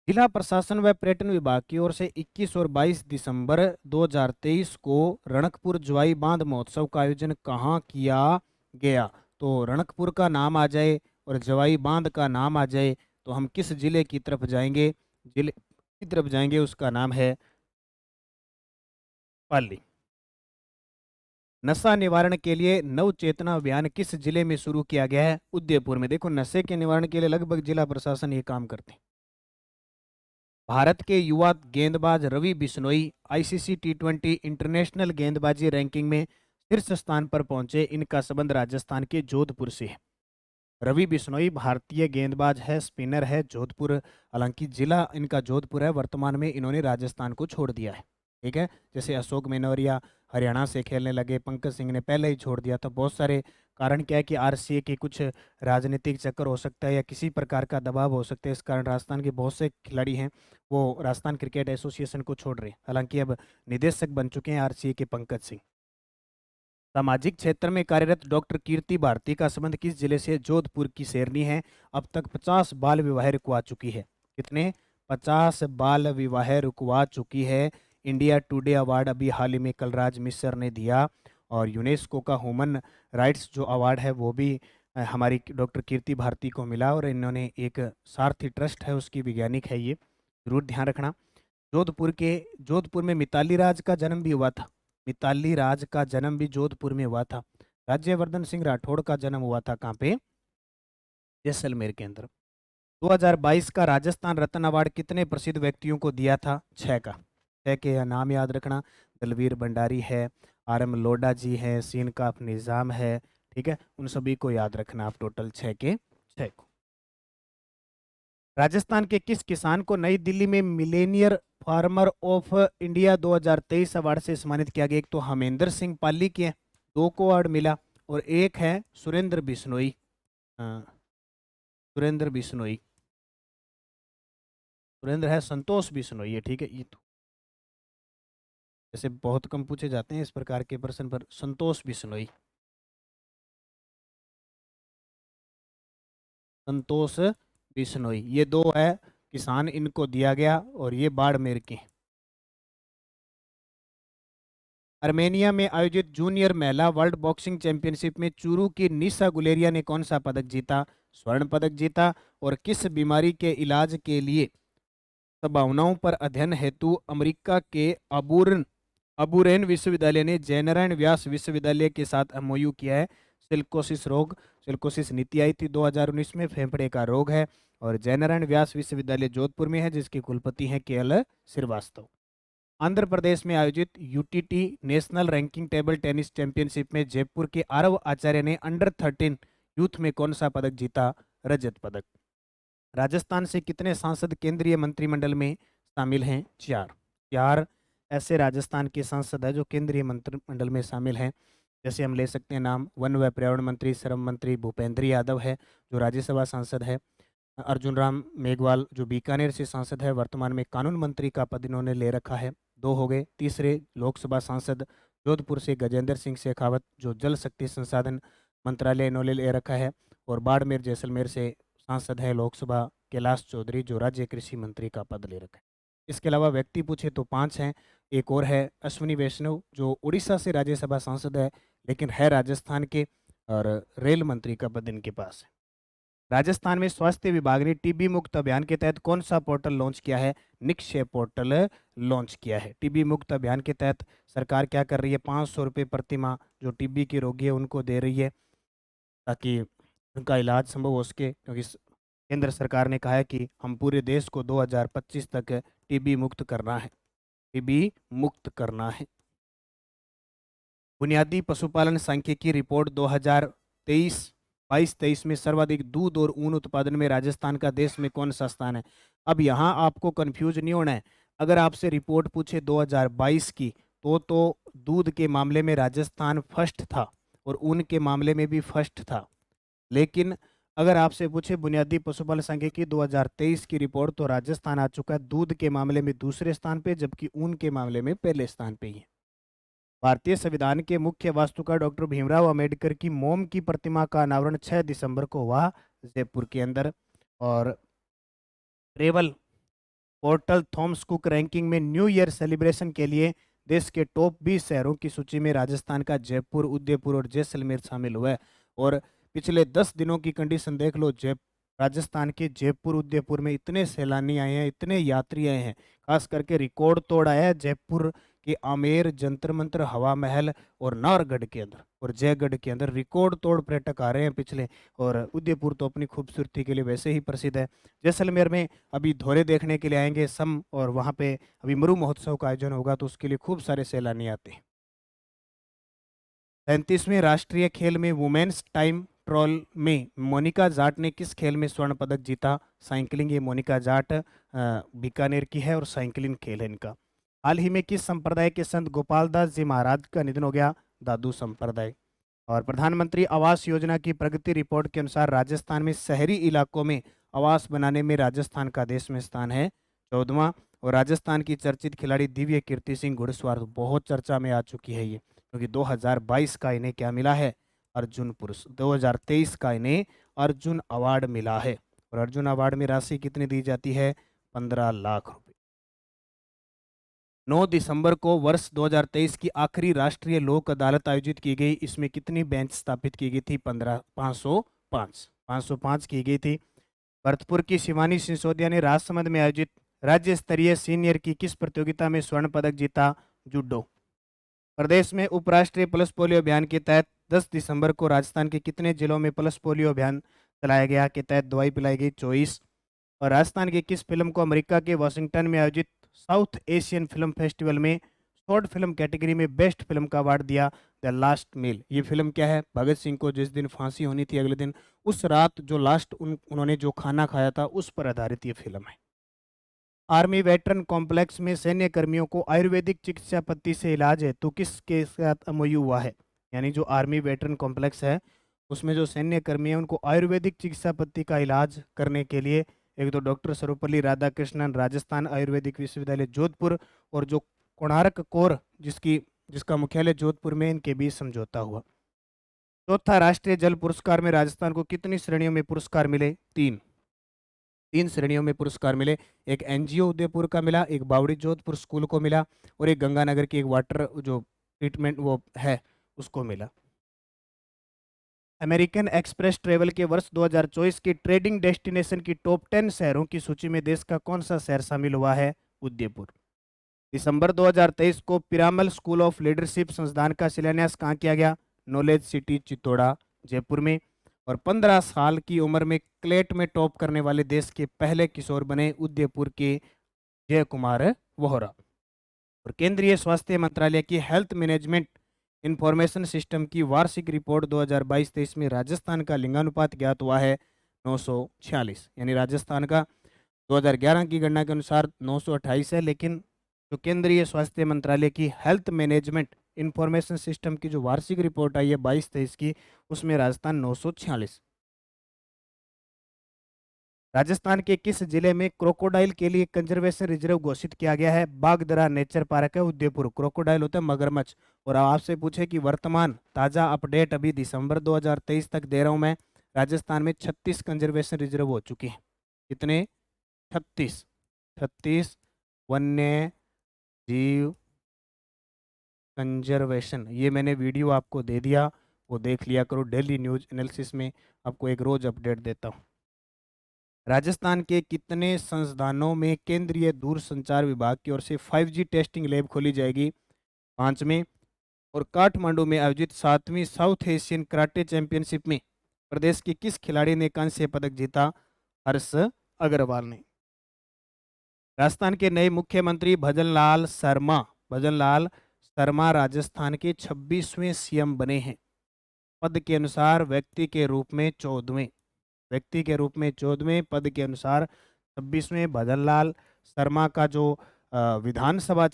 जिला प्रशासन व पर्यटन विभाग की ओर से 21 और 22 दिसंबर 2023 को रणकपुर ज्वाई बांध महोत्सव का आयोजन कहाँ किया गया? तो रणकपुर का नाम आ जाए और ज्वाई बांध का नाम आ जाए तो हम किस जिले की तरफ जाएंगे? जिले की तरफ जाएंगे, उसका नाम है पाली। नशा निवारण के लिए नव चेतना अभियान किस जिले में शुरू किया गया है? उदयपुर में। देखो, नशे के निवारण के लिए लगभग जिला प्रशासन ये काम करते हैं। भारत के युवा गेंदबाज रवि बिश्नोई आईसीसी टी20 इंटरनेशनल गेंदबाजी रैंकिंग में शीर्ष स्थान पर पहुंचे। इनका संबंध राजस्थान के जोधपुर से है। रवि बिश्नोई भारतीय गेंदबाज है, स्पिनर है, जोधपुर, हालांकि जिला इनका जोधपुर है। वर्तमान में इन्होंने राजस्थान को छोड़ दिया है। ठीक है, जैसे अशोक मेनोरिया हरियाणा से खेलने लगे, पंकज सिंह ने पहले ही छोड़ दिया था। बहुत सारे कारण क्या है कि आरसीए के कुछ राजनीतिक चक्कर हो सकता है या किसी प्रकार का दबाव हो सकता है। इस कारण राजस्थान के बहुत से खिलाड़ी हैं वो राजस्थान क्रिकेट एसोसिएशन को छोड़ रहे हैं। हालांकि अब निदेशक बन चुके हैं आरसीए के पंकज सिंह। सामाजिक क्षेत्र में कार्यरत डॉक्टर कीर्ति भारती का संबंध किस जिले से? जोधपुर की शेरनी है। अब तक 50 बाल विवाह रुकवा चुकी है। कितने? 50 बाल विवाह रुकवा चुकी है। इंडिया टुडे अवार्ड अभी हाल ही में कलराज मिश्र ने दिया, और यूनेस्को का ह्यूमन राइट्स जो अवार्ड है वो भी हमारी डॉक्टर कीर्ति भारती को मिला, और इन्होंने एक सारथी ट्रस्ट है उसकी वैज्ञानिक है, ये जरूर ध्यान रखना। जोधपुर में मिताली राज का जन्म भी हुआ था। मिताली राज का जन्म भी जोधपुर में हुआ था। राज्यवर्धन सिंह राठौड़ का जन्म हुआ था कहाँ पे? जैसलमेर के अंदर। 2022 का राजस्थान रत्न अवार्ड कितने प्रसिद्ध व्यक्तियों को दिया था? 6 का। 6 के नाम याद रखना। दलवीर भंडारी है, आरएम लोढ़ा जी है, सीन काफ निज़ाम है। ठीक है, उन सभी को याद रखना आप, टोटल 6 के 6 को। राजस्थान के किस किसान को नई दिल्ली में Millionaire farmer of India 2023 award से सम्मानित किया गया? एक तो हमेंद्र सिंह पाली के 2 को अवार्ड मिला, और एक है सुरेंद्र बिश्नोई। सुरेंद्र बिश्नोई, सुरेंद्र है, संतोष बिश्नोई है। ठीक है, ये तो जैसे बहुत कम पूछे जाते हैं इस प्रकार के प्रश्न पर। संतोष बिश्नोई, संतोष बिश्नोई, ये 2 है किसान, इनको दिया गया, और ये बाड़मेर के। अर्मेनिया में आयोजित जूनियर महिला वर्ल्ड बॉक्सिंग चैंपियनशिप में चूरू की निशा गुलेरिया ने कौन सा पदक जीता? स्वर्ण पदक जीता। और किस बीमारी के इलाज के लिए संभावनाओं पर अध्ययन हेतु अमेरिका के अबूरेन विश्वविद्यालय ने जयनारायण व्यास विश्वविद्यालय के साथ एमओयू किया है? सिल्कोसिस रोग, सिल्कोसिस नीति आई थी 2019 में, फेफड़े का रोग है, और जयनारायण व्यास विश्वविद्यालय जोधपुर में है, जिसके कुलपति हैं केएल श्रीवास्तव। आंध्र प्रदेश में आयोजित UTT national ranking table tennis championship में जयपुर के आरव आचार्य ने अंडर-13 यूथ में कौन सा पदक जीता? रजत पदक। राजस्थान से कितने सांसद केंद्रीय मंत्रिमंडल में शामिल हैं? 4। 4 ऐसे राजस्थान के सांसद हैं जो केंद्रीय मंत्रिमंडल में शामिल हैं। जैसे हम ले सकते हैं नाम, वन व पर्यावरण मंत्री श्रम मंत्री भूपेंद्र यादव है जो राज्यसभा सांसद है। अर्जुन राम मेघवाल जो बीकानेर से सांसद है, वर्तमान में कानून मंत्री का पद इन्होंने ले रखा है। 2 हो गए। तीसरे लोकसभा सांसद जोधपुर से गजेंद्र सिंह शेखावत जो जल शक्ति संसाधन मंत्रालय इन्होंने ले रखा है। और बाड़मेर जैसलमेर से सांसद है लोकसभा कैलाश चौधरी जो राज्य कृषि मंत्री का पद ले रखा है। इसके अलावा व्यक्ति पूछे तो 5 हैं। एक और है अश्विनी वैष्णव जो उड़ीसा से राज्यसभा सांसद है लेकिन है राजस्थान के, और रेल मंत्री का पद इनके पास है। राजस्थान में स्वास्थ्य विभाग ने टीबी मुक्त अभियान के तहत कौन सा पोर्टल लॉन्च किया है? निक्षय पोर्टल लॉन्च किया है। टीबी मुक्त अभियान के तहत सरकार क्या कर रही है? 500 रुपये प्रति माह जो टीबी के रोगी है उनको दे रही है, ताकि उनका इलाज संभव हो सके। क्योंकि केंद्र सरकार ने कहा है कि हम पूरे देश को 2025 तक टीबी मुक्त करना है, टीबी मुक्त करना है। बुनियादी पशुपालन सांख्यिकी रिपोर्ट 2023 में सर्वाधिक दूध और ऊन उत्पादन में राजस्थान का देश में कौन सा स्थान है? अब यहाँ आपको कंफ्यूज नहीं होना है। अगर आपसे रिपोर्ट पूछे 2022 की तो दूध के मामले में राजस्थान फर्स्ट था और ऊन के मामले में भी फर्स्ट था। लेकिन अगर आपसे पूछे बुनियादी पशुपालन सांख्यिकी 2023 की रिपोर्ट, तो राजस्थान आ चुका है दूध के मामले में दूसरे स्थान पे, जबकि ऊन के मामले में पहले स्थान पे ही है। भारतीय संविधान के मुख्य वास्तुकार डॉक्टर भीमराव अंबेडकर की मोम की प्रतिमा का अनावरण 6 दिसंबर को हुआ जयपुर के अंदर। और travel portal Thomas cook ranking में न्यू ईयर सेलिब्रेशन के लिए देश के टॉप 20 शहरों की सूची में राजस्थान का जयपुर, उदयपुर और जैसलमेर शामिल हुआ है। और पिछले 10 दिनों की कंडीशन देख लो, राजस्थान के जयपुर उदयपुर में इतने सैलानी आए हैं, इतने यात्री आए हैं, खास करके रिकॉर्ड तोड़ आया है जयपुर कि आमेर, जंतर मंतर, हवा महल और नाहरगढ़ के अंदर और जयगढ़ के अंदर रिकॉर्ड तोड़ पर्यटक आ रहे हैं पिछले। और उदयपुर तो अपनी खूबसूरती के लिए वैसे ही प्रसिद्ध है। जैसलमेर में अभी धोरे देखने के लिए आएंगे सम, और वहाँ पे अभी मरु महोत्सव का आयोजन होगा तो उसके लिए खूब सारे सैलानी आते हैं। 35वें राष्ट्रीय खेल में वुमेन्स टाइम ट्रॉल में मोनिका जाट ने किस खेल में स्वर्ण पदक जीता? साइकिलिंग। ये मोनिका जाट बीकानेर की है और साइकिलिंग खेल है इनका। हाल ही में किस संप्रदाय के संत गोपाल दास जी महाराज का निधन हो गया? दादू संप्रदाय। और प्रधानमंत्री आवास योजना की प्रगति रिपोर्ट के अनुसार राजस्थान में शहरी इलाकों में आवास बनाने में राजस्थान का देश में स्थान है 14वां। और राजस्थान की चर्चित खिलाड़ी दिव्य कीर्ति सिंह घुड़सवार बहुत चर्चा में आ चुकी है ये, क्योंकि 2022 का इन्हें क्या मिला है? अर्जुन पुरस्कार। 2023 का इन्हें अर्जुन अवार्ड मिला है। और अर्जुन अवार्ड में राशि कितनी दी जाती है? 15 लाख रुपए। 9 दिसंबर को वर्ष 2023 की आखिरी राष्ट्रीय लोक अदालत आयोजित की गई। इसमें कितनी बेंच स्थापित की गई थी? 505 की गई थी। भरतपुर की शिवानी सिसोदिया ने राजसमंद में आयोजित राज्य स्तरीय सीनियर की किस प्रतियोगिता में स्वर्ण पदक जीता? जूडो। प्रदेश में उपराष्ट्रीय पल्स पोलियो अभियान के तहत 10 दिसंबर को राजस्थान के कितने जिलों में पल्स पोलियो अभियान चलाया गया? के तहत दवाई पिलाई गई 24। और राजस्थान की किस फिल्म को अमेरिका के वाशिंगटन में आयोजित साउथ एशियन फिल्म फेस्टिवल में शॉर्ट फिल्म कैटेगरी में बेस्ट फिल्म का अवार्ड दिया? The last mile. ये फिल्म क्या है? भगत सिंह को जिस दिन फांसी होनी थी अगले दिन उस रात जो लास्ट उन्होंने जो खाना खाया था उस पर आधारित ये फिल्म है। आर्मी वेटरन कॉम्प्लेक्स में सैन्य कर्मियों को आयुर्वेदिक चिकित्सा पद्धति से इलाज है तो किसके साथ एमओयू हुआ है? यानी जो आर्मी वेटरन कॉम्प्लेक्स है उसमें जो सैन्य कर्मी हैं उनको आयुर्वेदिक चिकित्सा पद्धति का इलाज करने के लिए एक तो डॉक्टर सर्वपल्ली राधाकृष्णन राजस्थान आयुर्वेदिक विश्वविद्यालय जोधपुर और जो कोणार्क कोर जिसका मुख्यालय जोधपुर में, इनके बीच समझौता हुआ। चौथा राष्ट्रीय जल पुरस्कार में राजस्थान को कितनी श्रेणियों में पुरस्कार मिले? 3 श्रेणियों में पुरस्कार मिले। एक एनजीओ उदयपुर का मिला, एक बावड़ी जोधपुर स्कूल को मिला और एक गंगानगर की एक वाटर जो ट्रीटमेंट वो है उसको मिला। अमेरिकन एक्सप्रेस ट्रेवल के वर्ष 2024 की ट्रेडिंग डेस्टिनेशन की टॉप 10 शहरों की सूची में देश का कौन सा शहर शामिल हुआ है? उदयपुर। दिसंबर 2023 को पिरामल स्कूल ऑफ लीडरशिप संस्थान का शिलान्यास कहाँ किया गया? नॉलेज सिटी चित्तौड़ा जयपुर में। और 15 साल की उम्र में क्लेट में टॉप करने वाले देश के पहले किशोर बने उदयपुर के जय कुमार वोहरा। और केंद्रीय स्वास्थ्य मंत्रालय की हेल्थ मैनेजमेंट इंफॉर्मेशन सिस्टम की वार्षिक रिपोर्ट 2022-23 में राजस्थान का लिंगानुपात ज्ञात हुआ है 946। यानी राजस्थान का 2011 की गणना के अनुसार 928 है, लेकिन जो केंद्रीय स्वास्थ्य मंत्रालय की हेल्थ मैनेजमेंट इंफॉर्मेशन सिस्टम की जो वार्षिक रिपोर्ट आई है 22-23 की, उसमें राजस्थान 946। राजस्थान के किस जिले में क्रोकोडाइल के लिए कंजर्वेशन रिजर्व घोषित किया गया है? बागदरा नेचर पार्क है उदयपुर। क्रोकोडाइल होता है मगरमच्छ। और आपसे पूछे कि वर्तमान ताज़ा अपडेट अभी दिसंबर 2023 तक दे रहा हूं मैं, राजस्थान में 36 कंजर्वेशन रिजर्व हो चुके हैं। कितने? 36 वन्य जीव कंजर्वेशन। ये मैंने वीडियो आपको दे दिया, वो देख लिया करो। डेली न्यूज एनालिसिस में आपको एक रोज अपडेट देता हूँ। राजस्थान के कितने संस्थानों में केंद्रीय दूरसंचार विभाग की ओर से 5G टेस्टिंग लैब खोली जाएगी? 5 में। और काठमांडू में आयोजित 7वीं साउथ एशियन कराटे चैंपियनशिप में प्रदेश के किस खिलाड़ी ने कांस्य पदक जीता? हर्ष अग्रवाल ने। राजस्थान के नए मुख्यमंत्री भजनलाल शर्मा राजस्थान के 26वें सीएम बने हैं। पद के अनुसार व्यक्ति के रूप में 14वें, पद के अनुसार 26वें। भजनलाल शर्मा का जो विधानसभा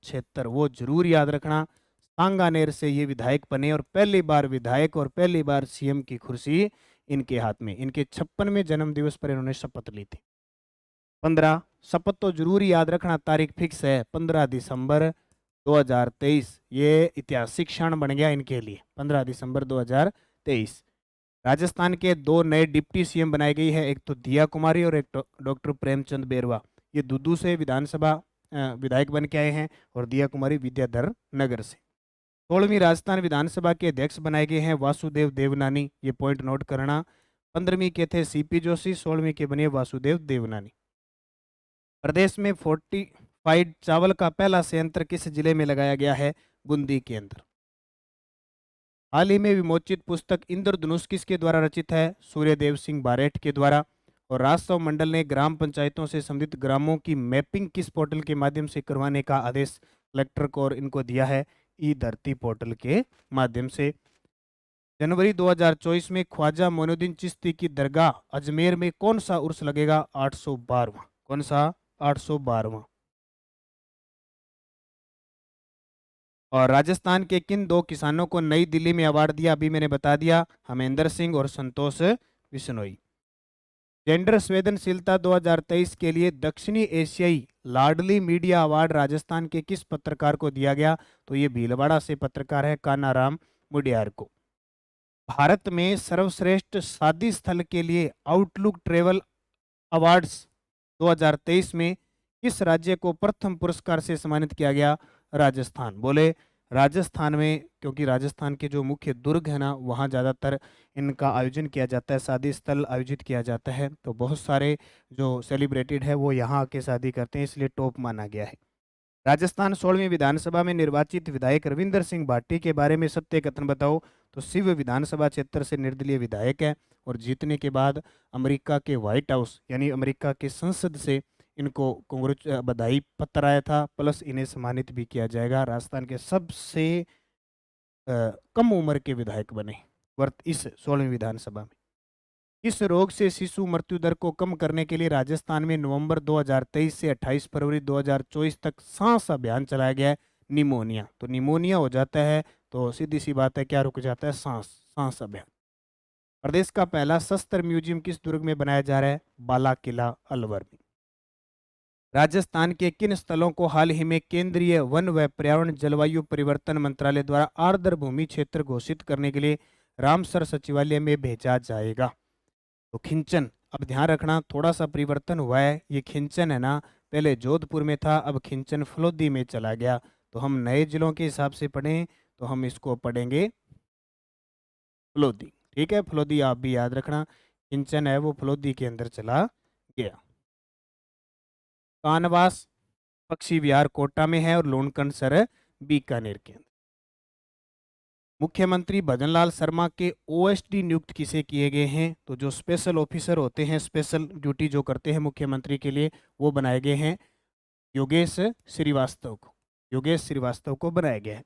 क्षेत्र वो जरूर याद रखना। सांगानेर से ये विधायक बने और पहली बार विधायक और पहली बार सीएम की कुर्सी इनके हाथ में। इनके 56वें जन्म दिवस पर इन्होंने शपथ ली थी। 15 शपथ तो जरूर याद रखना, तारीख फिक्स है 15 दिसंबर 2023। ये ऐतिहासिक क्षण बन गया इनके लिए, 15 दिसंबर 2023। राजस्थान के 2 नए डिप्टी सीएम बनाए गई है, एक तो दिया कुमारी और एक डॉक्टर प्रेमचंद बेरवा। ये दूदू से विधानसभा विधायक बन के आए हैं और दिया कुमारी विद्याधर नगर से। 16वीं राजस्थान विधानसभा के अध्यक्ष बनाए गए हैं वासुदेव देवनानी। ये पॉइंट नोट करना। 15वीं के थे सीपी जोशी, 16वीं के बने वासुदेव देवनानी। प्रदेश में फोर्टिफाइड चावल का पहला संयंत्र किस जिले में लगाया गया है? बूंदी के अंदर। हाल ही में विमोचित पुस्तक इंद्रधनुष किसके द्वारा रचित है? सूर्यदेव सिंह बारेठ के द्वारा। और राजस्व मंडल ने ग्राम पंचायतों से संबंधित ग्रामों की मैपिंग किस पोर्टल के माध्यम से करवाने का आदेश कलेक्टर को और इनको दिया है? ई धरती पोर्टल के माध्यम से। जनवरी 2024 में ख्वाजा मोइनुद्दीन चिश्ती की दरगाह अजमेर में कौन सा उर्स लगेगा? 812वां। कौन सा? 812वां। और राजस्थान के किन दो किसानों को नई दिल्ली में अवार्ड दिया? अभी मैंने बता दिया, हमेंद्र सिंह और संतोष बिश्नोई। जेंडर संवेदनशीलता 2023 के लिए दक्षिणी एशियाई लाडली मीडिया अवार्ड राजस्थान के किस पत्रकार को दिया गया? तो ये भीलवाड़ा से पत्रकार है कानाराम मुडियार को। भारत में सर्वश्रेष्ठ शादी स्थल के लिए आउटलुक ट्रेवल अवार्ड्स 2023 में किस राज्य को प्रथम पुरस्कार से सम्मानित किया गया? राजस्थान। बोले राजस्थान में, क्योंकि राजस्थान के जो मुख्य दुर्ग है ना, वहाँ ज़्यादातर इनका आयोजन किया जाता है, शादी स्थल आयोजित किया जाता है। तो बहुत सारे जो सेलिब्रेटेड है वो यहाँ आके शादी करते हैं, इसलिए टॉप माना गया है। राजस्थान 16वीं विधानसभा में निर्वाचित विधायक रविंद्र सिंह भाटी के बारे में सत्य कथन बताओ। तो शिव विधानसभा क्षेत्र से निर्दलीय विधायक है और जीतने के बाद अमेरिका के व्हाइट हाउस यानी अमेरिका के संसद से इनको बधाई पत्र आया था, प्लस इन्हें सम्मानित भी किया जाएगा। राजस्थान के सबसे कम उम्र के विधायक बने वर्त इस 16वीं विधानसभा में। इस रोग से शिशु मृत्यु दर को कम करने के लिए राजस्थान में नवंबर 2023 से 28 फरवरी 2024 तक सांस अभियान चलाया गया है। निमोनिया, तो निमोनिया हो जाता है तो सीधी सी बात है, क्या रुक जाता है? सांस अभियान। प्रदेश का पहला शस्त्र म्यूजियम किस दुर्ग में बनाया जा रहा है? बाला किला अलवर में। राजस्थान के किन स्थलों को हाल ही में केंद्रीय वन व पर्यावरण जलवायु परिवर्तन मंत्रालय द्वारा आर्द्र भूमि क्षेत्र घोषित करने के लिए रामसर सचिवालय में भेजा जाएगा? तो खिंचन। अब ध्यान रखना, थोड़ा सा परिवर्तन हुआ है। ये खिंचन है ना, पहले जोधपुर में था, अब खिंचन फलोदी में चला गया। तो हम नए जिलों के हिसाब से पढ़ें तो हम इसको पढ़ेंगे फलोदी। ठीक है, फलोदी आप भी याद रखना, खिंचन है वो फलोदी के अंदर चला गया। कानवास पक्षी विहार कोटा में है और लोनकनसर बीकानेर के अंदर। मुख्यमंत्री भजनलाल शर्मा के ओएसडी नियुक्त किसे किए गए हैं? तो जो स्पेशल ऑफिसर होते हैं, स्पेशल ड्यूटी जो करते हैं मुख्यमंत्री के लिए, वो बनाए गए हैं योगेश श्रीवास्तव को। योगेश श्रीवास्तव को बनाया गया है।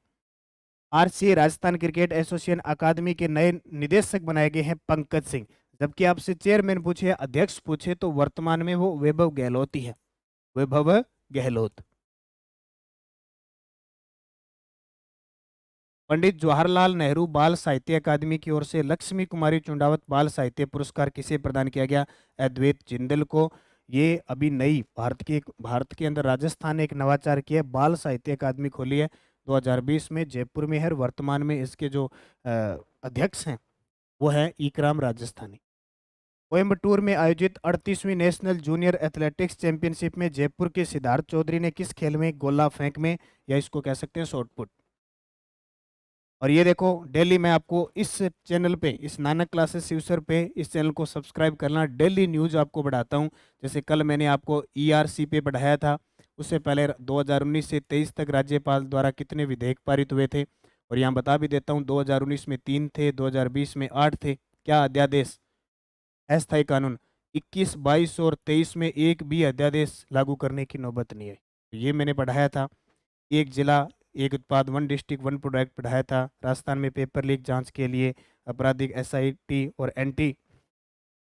आरसीए राजस्थान क्रिकेट एसोसिएशन अकादमी के नए निदेशक बनाए गए हैं पंकज सिंह। जबकि आपसे चेयरमैन पूछे, अध्यक्ष पूछे, तो वर्तमान में वो वैभव गहलोत ही है। वैभव गहलोत। पंडित जवाहरलाल नेहरू बाल साहित्य अकादमी की ओर से लक्ष्मी कुमारी चुंडावत बाल साहित्य पुरस्कार किसे प्रदान किया गया? अद्वैत जिंदल को। ये अभी नई भारत के अंदर राजस्थान ने एक नवाचार किया, बाल साहित्य अकादमी खोली है 2020 में, जयपुर में है। और वर्तमान में इसके जो अध्यक्ष हैं वो है इकराम राजस्थानी। कोयम्बटूर में आयोजित 38वीं नेशनल जूनियर एथलेटिक्स चैंपियनशिप में जयपुर के सिद्धार्थ चौधरी ने किस खेल में, गोला फेंक में, या इसको कह सकते हैं शॉटपुट। और ये देखो, डेली मैं आपको इस चैनल पे, इस नानक क्लासेस शिवसर पे, इस चैनल को सब्सक्राइब करना, डेली न्यूज़ आपको बढ़ाता हूँ। जैसे कल मैंने आपको ईआरसी पे पढ़ाया था, उससे पहले 2019 से 23 तक राज्यपाल द्वारा कितने विधेयक पारित हुए थे। और यहाँ बता भी देता हूँ, 2019 में 3 थे, 2020 में 8 थे। क्या अध्यादेश? अस्थायी कानून। 21, 22 और 23 में एक भी अध्यादेश लागू करने की नौबत नहीं है। ये मैंने पढ़ाया था। एक जिला एक उत्पाद, वन डिस्ट्रिक्ट वन प्रोडक्ट पढ़ाया था। राजस्थान में पेपर लीक जांच के लिए आपराधिक एसआईटी और एंटी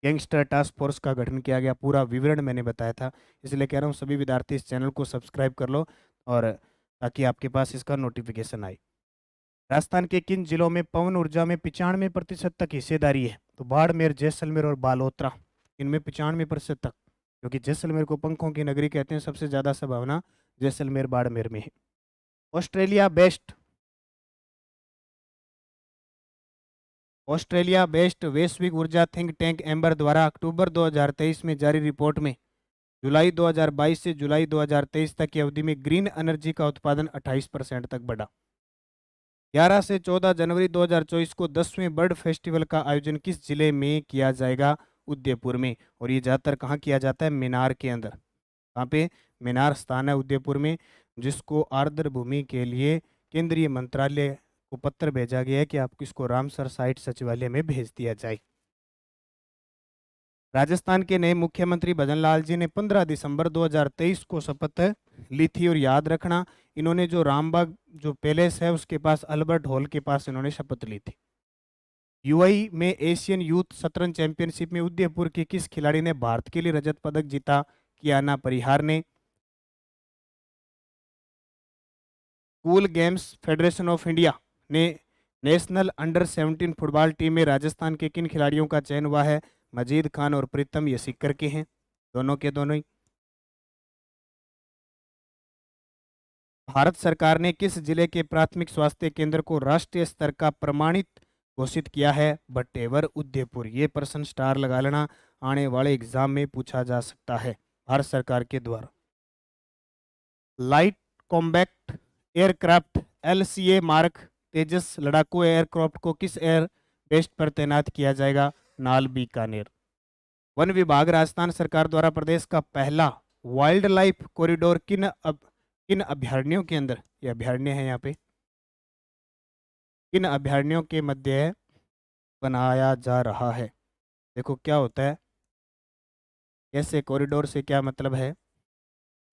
गैंगस्टर टास्क फोर्स का गठन किया गया। पूरा विवरण मैंने बताया था, इसलिए कह रहा हूँ सभी विद्यार्थी इस चैनल को सब्सक्राइब कर लो, और ताकि आपके पास इसका नोटिफिकेशन आए। राजस्थान के किन जिलों में पवन ऊर्जा में 95% तक हिस्सेदारी है? तो बाड़मेर, जैसलमेर और बालोतरा, इनमें 95% तक, क्योंकि जैसलमेर को पंखों की नगरी कहते हैं। सबसे ज़्यादा संभावना जैसलमेर बाड़मेर में है। ऑस्ट्रेलिया बेस्ट वैश्विक ऊर्जा थिंक टैंक एम्बर द्वारा अक्टूबर 2023 में जारी रिपोर्ट में जुलाई 2022 से जुलाई 2023 तक की अवधि में ग्रीन एनर्जी का उत्पादन 28% तक बढ़ा। 11 से 14 जनवरी 2024 को 10वें बर्ड फेस्टिवल का आयोजन किस जिले में किया जाएगा? उदयपुर में। और ये ज़्यादातर कहाँ किया जाता है? मिनार के अंदर। कहाँ पे? मीनार स्थान है उदयपुर में, जिसको आर्द्र भूमि के लिए केंद्रीय मंत्रालय को पत्र भेजा गया है कि आपको इसको रामसर साइट सचिवालय में भेज दिया जाए। राजस्थान के नए मुख्यमंत्री भजनलाल जी ने 15 दिसंबर 2023 को शपथ ली थी। और याद रखना, इन्होंने जो रामबाग जो पैलेस है उसके पास, अल्बर्ट हॉल के पास इन्होंने शपथ ली थी। यूएई में एशियन यूथ शतरंज चैंपियनशिप में उदयपुर के किस खिलाड़ी ने भारत के लिए रजत पदक जीता? कियाना परिहार ने। School games federation of India ने नेशनल अंडर 17 फुटबॉल टीम में राजस्थान के किन खिलाड़ियों का चयन हुआ है? मजीद खान और प्रीतम, ये सीकर के हैं, दोनों के दोनों ही। भारत सरकार ने किस जिले के प्राथमिक स्वास्थ्य केंद्र को राष्ट्रीय स्तर का प्रमाणित घोषित किया है? भट्टेवर, उदयपुर। ये प्रश्न स्टार लगा लेना, आने वाले एग्जाम में पूछा जा सकता है भारत सरकार के द्वारा। Light combat aircraft LCA mark Tejas लड़ाकू एयरक्राफ्ट को किस एयर बेस पर तैनात किया जाएगा? नाल, बीकानेर। वन विभाग राजस्थान सरकार द्वारा प्रदेश का पहला वाइल्ड लाइफ कॉरिडोर किन अभयारण्यों के अंदर, ये अभयारण्य है यहाँ पे, किन अभयारण्यों के मध्य बनाया जा रहा है? देखो क्या होता है, ऐसे कॉरिडोर से क्या मतलब है?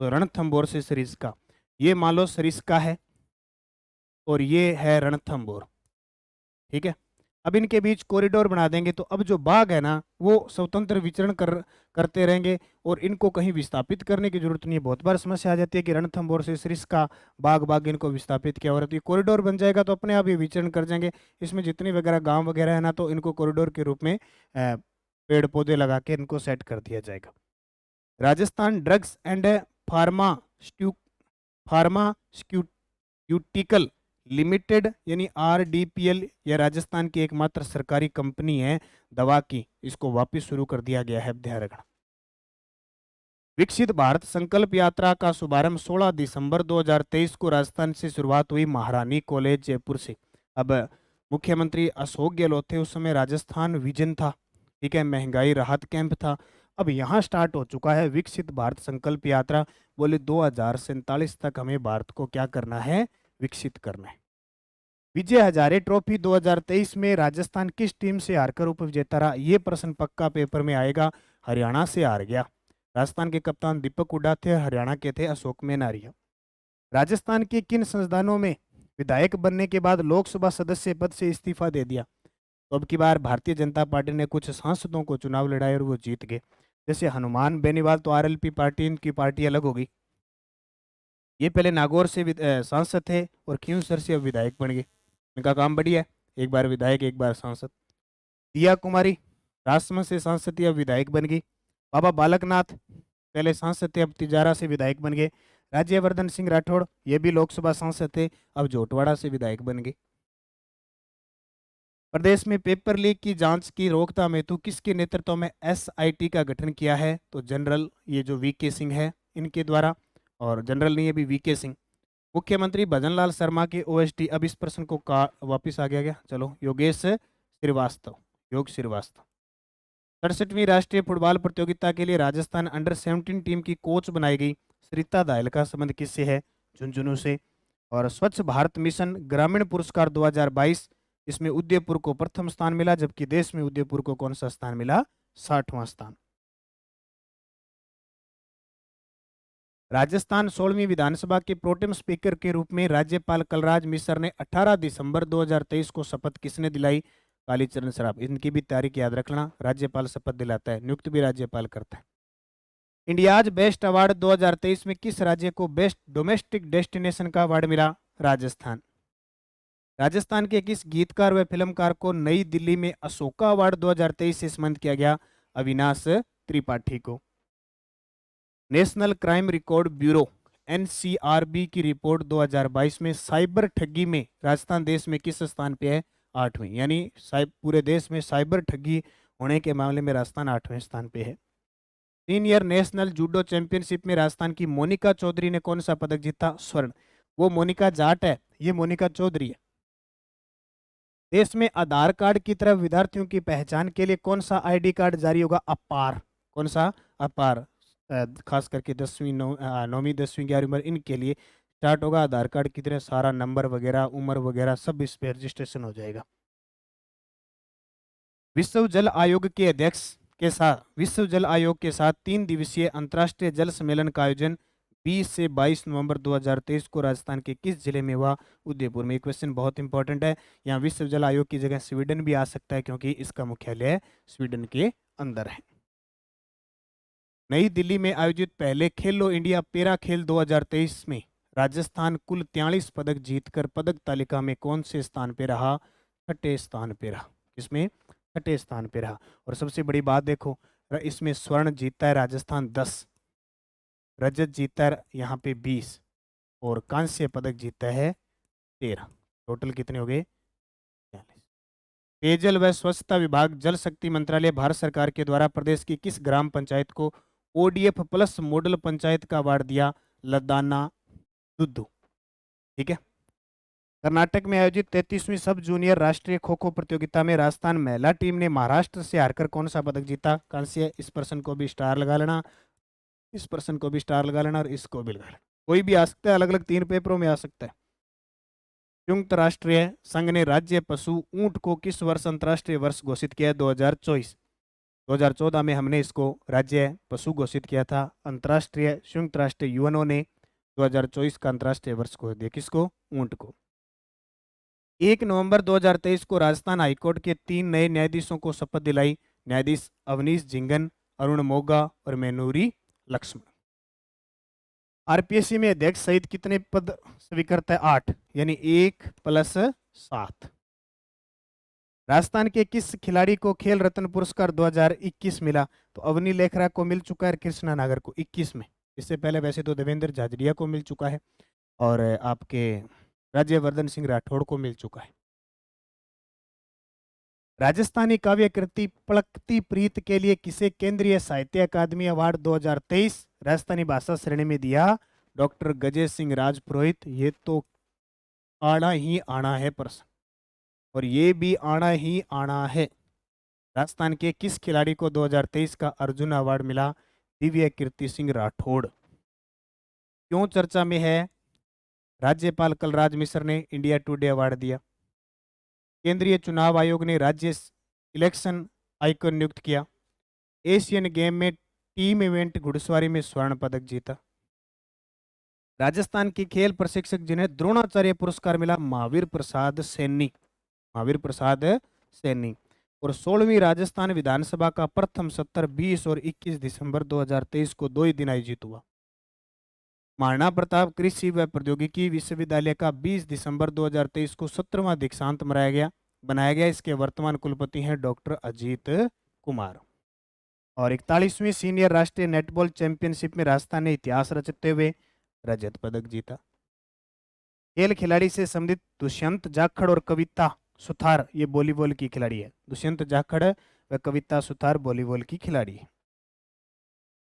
तो रणथंभौर से सरिस्का, ये मान लो सरिस्का है और ये है रणथंभौर, ठीक है। अब इनके बीच कॉरिडोर बना देंगे तो अब जो बाघ है ना वो स्वतंत्र विचरण करते रहेंगे और इनको कहीं विस्थापित करने की जरूरत नहीं है। बहुत बार समस्या आ जाती है कि रणथंभौर से सरिस्का, बाघ इनको विस्थापित किया, और ये कॉरिडोर बन जाएगा तो अपने आप ही विचरण कर जाएंगे। इसमें जितने वगैरह गांव वगैरह है ना, तो इनको कॉरिडोर के रूप में पेड़ पौधे लगा के इनको सेट कर दिया जाएगा। Rajasthan drugs and pharmaceutical limited यानी RDPL, यह राजस्थान की एकमात्र सरकारी कंपनी है दवा की, इसको वापस शुरू कर दिया गया है, ध्यान रखना। विकसित भारत संकल्प यात्रा का शुभारंभ 16 दिसंबर 2023 को राजस्थान से शुरुआत हुई, महारानी कॉलेज जयपुर से। अब मुख्यमंत्री अशोक गहलोत थे, उस समय राजस्थान विजन था, ठीक है, महंगाई राहत कैंप था। अब यहाँ स्टार्ट हो चुका है विकसित भारत संकल्प यात्रा। बोले 2047 तक हमें भारत को क्या करना है? विकसित करना है। विजय हजारे ट्रॉफी 2023 में राजस्थान किस टीम से हारकर उप विजेता रहा? ये प्रश्न पक्का पेपर में आएगा। हरियाणा से हार गया। राजस्थान के कप्तान दीपक हुड्डा थे, हरियाणा के थे अशोक मेनारिया। राजस्थान के किन संस्थानों में विधायक बनने के बाद लोकसभा सदस्य पद से इस्तीफा दे दिया? तो अब की बार भारतीय जनता पार्टी ने कुछ सांसदों को चुनाव लड़ाए और वो जीत गए। जैसे हनुमान बेनीवाल, तो RLP पार्टी, इनकी पार्टी अलग होगी। ये पहले नागौर से सांसद थे और खींवसर से अब विधायक बन गए। इनका काम बढ़िया है, एक बार विधायक एक बार सांसद। दिया कुमारी राजसमंद से सांसद थी, अब विधायक बन गई। बाबा बालकनाथ पहले सांसद थे, अब तिजारा से विधायक बन गए। राज्यवर्धन सिंह राठौड़, ये भी लोकसभा सांसद थे, अब जोटवाड़ा से विधायक बन गए। प्रदेश में पेपर लीक की जांच की रोकथाम हेतु किसके नेतृत्व में SIT का गठन किया है? तो जनरल, ये जो VK सिंह है इनके द्वारा, और जनरल नहीं, अभी VK सिंह। मुख्यमंत्री भजनलाल शर्मा के OSD, अब इस प्रश्न को वापिस आ गया। चलो, योगेश श्रीवास्तव, योग श्रीवास्तव। 67वीं राष्ट्रीय फुटबॉल प्रतियोगिता के लिए राजस्थान अंडर 17 टीम की कोच बनाई गई। सरिता दायल का संबंध किससे है? झुंझुनू से। और स्वच्छ भारत मिशन ग्रामीण पुरस्कार 2022, इसमें उदयपुर को प्रथम स्थान मिला, जबकि देश में उदयपुर को कौन सा स्थान मिला? 60वां स्थान। राजस्थान 16वीं विधानसभा के प्रोटेम स्पीकर के रूप में राज्यपाल कलराज मिश्र ने 18 दिसंबर 2023 को शपथ किसने दिलाई? कालीचरण सराफ। इनकी भी तारीख याद रखना, राज्यपाल शपथ दिलाता है, नियुक्त भी राज्यपाल करता है। इंडियाज बेस्ट अवार्ड 2023 में किस राज्य को बेस्ट डोमेस्टिक डेस्टिनेशन का अवार्ड मिला? राजस्थान। राजस्थान के किस गीतकार व फिल्मकार को नई दिल्ली में अशोका अवार्ड 2023 से सम्मानित किया गया? अविनाश त्रिपाठी को। National crime record bureau NCRB की रिपोर्ट 2022 में साइबर ठगी में राजस्थान देश में किस स्थान पे है? 8वें, यानी पूरे देश में साइबर ठगी होने के मामले में राजस्थान 8वें स्थान पे है। सीनियर नेशनल जूडो चैंपियनशिप में राजस्थान की मोनिका चौधरी ने कौन सा पदक जीता? स्वर्ण। वो मोनिका जाट है, ये मोनिका चौधरी है। देश में आधार कार्ड की तरह विद्यार्थियों की पहचान के लिए कौन सा ID कार्ड जारी होगा? अपार। कौन सा? अपार। खास करके 9वीं 10वीं 11वीं उम्र इनके लिए स्टार्ट होगा। आधार कार्ड की तरह सारा नंबर वगैरह, उम्र वगैरह सब इस पे रजिस्ट्रेशन हो जाएगा। विश्व जल आयोग के साथ 3 दिवसीय अंतर्राष्ट्रीय जल सम्मेलन का आयोजन 20 से 22 नवंबर 2023 को राजस्थान के किस जिले में हुआ? उदयपुर में। ये क्वेश्चन बहुत इंपॉर्टेंट है। यहाँ विश्व जल आयोग की जगह स्वीडन भी आ सकता है, क्योंकि इसका मुख्यालय स्वीडन के अंदर है। नई दिल्ली में आयोजित पहले खेलो इंडिया पैरा खेल 2023 में राजस्थान कुल 43 पदक जीतकर पदक तालिका में कौन से स्थान पे रहा? छठे स्थान पे रहा। किसमें? छठे स्थान पे रहा। और सबसे बड़ी बात देखो, इसमें स्वर्ण जीता है राजस्थान 10, रजत जीता है यहाँ पे 20 और कांस्य पदक जीता है 13। टोटल कितने हो गए? 42। पेयजल व स्वच्छता विभाग जल शक्ति मंत्रालय भारत सरकार के द्वारा प्रदेश की किस ग्राम पंचायत को ODF प्लस मॉडल पंचायत का अवार्ड दिया? लदाना दुद्दू। ठीक है। कर्नाटक में आयोजित 33वीं सब जूनियर राष्ट्रीय खो खो प्रतियोगिता में राजस्थान महिला टीम ने महाराष्ट्र से हारकर कौन सा पदक जीता? कांस्य। इस पर्सन को भी स्टार लगा लेना, इस पर्सन को भी स्टार लगा लेना और इसको भी लगा लेना। कोई भी आ सकता है, अलग अलग 3 पेपरों में आ सकता है। संयुक्त राष्ट्र संघ ने राज्य पशु ऊंट को किस वर्ष अंतर्राष्ट्रीय वर्ष घोषित किया? 2024। 2014 में हमने इसको राज्य पशु घोषित किया था। अंतर्राष्ट्रीय संयुक्त राष्ट्र यूएनओ ने 2024 का अंतर्राष्ट्रीय वर्ष को दिया। किसको? ऊंट को। 1 नवंबर 2023 को राजस्थान हाईकोर्ट के 3 नए न्यायाधीशों को शपथ दिलाई। न्यायाधीश अवनीश जिंगन, अरुण मोगा और मैनूरी लक्ष्मण। आरपीएससी में अध्यक्ष सहित कितने पद स्वीकृत है? 8, यानी 1 + 7। राजस्थान के किस खिलाड़ी को खेल रत्न पुरस्कार 2021 मिला? तो अवनी लेखरा को मिल चुका है, कृष्णा नागर को 21 में। इससे पहले वैसे तो देवेंद्र झाझड़िया को मिल चुका है और आपके राज्यवर्धन सिंह राठौड़ को मिल चुका है। राजस्थानी काव्य कृति पलकती प्रीत के लिए किसे केंद्रीय साहित्य अकादमी अवार्ड 2023 राजस्थानी भाषा श्रेणी में दिया? डॉक्टर गजेश सिंह राजपुरोहित। ये तो आना ही आना है प्रश्न, और ये भी आना ही आना है। राजस्थान के किस खिलाड़ी को 2023 का अर्जुन अवार्ड मिला? दिव्य कीर्ति सिंह राठौड़। क्यों चर्चा में है? राज्यपाल कलराज मिश्र ने इंडिया टुडे अवार्ड दिया। केंद्रीय चुनाव आयोग ने राज्य इलेक्शन आइकन नियुक्त किया। एशियन गेम में टीम इवेंट घुड़सवारी में स्वर्ण पदक जीता। राजस्थान के खेल प्रशिक्षक जिन्हें द्रोणाचार्य पुरस्कार मिला? महावीर प्रसाद सैनी। महावीर प्रसाद सैनी। और 16वीं राजस्थान विधानसभा का प्रथम सत्र 20 और 21 दिसंबर 2023 को 2 ही दिन आयोजित हुआ। महाराणा प्रताप कृषि व प्रौद्योगिकी विश्वविद्यालय का 20 दिसंबर 2023 को 17वां दीक्षांत बनाया गया। इसके वर्तमान कुलपति हैं डॉक्टर अजीत कुमार। और 41वीं सीनियर राष्ट्रीय नेटबॉल चैंपियनशिप में राजस्थान ने इतिहास रचते हुए रजत पदक जीता। खेल खिलाड़ी से संबंधित दुष्यंत जाखड़ और कविता सुथार ये वॉलीबॉल की खिलाड़ी है। दुष्यंत जाखड़ व कविता सुथार वॉलीबॉल की खिलाड़ी है।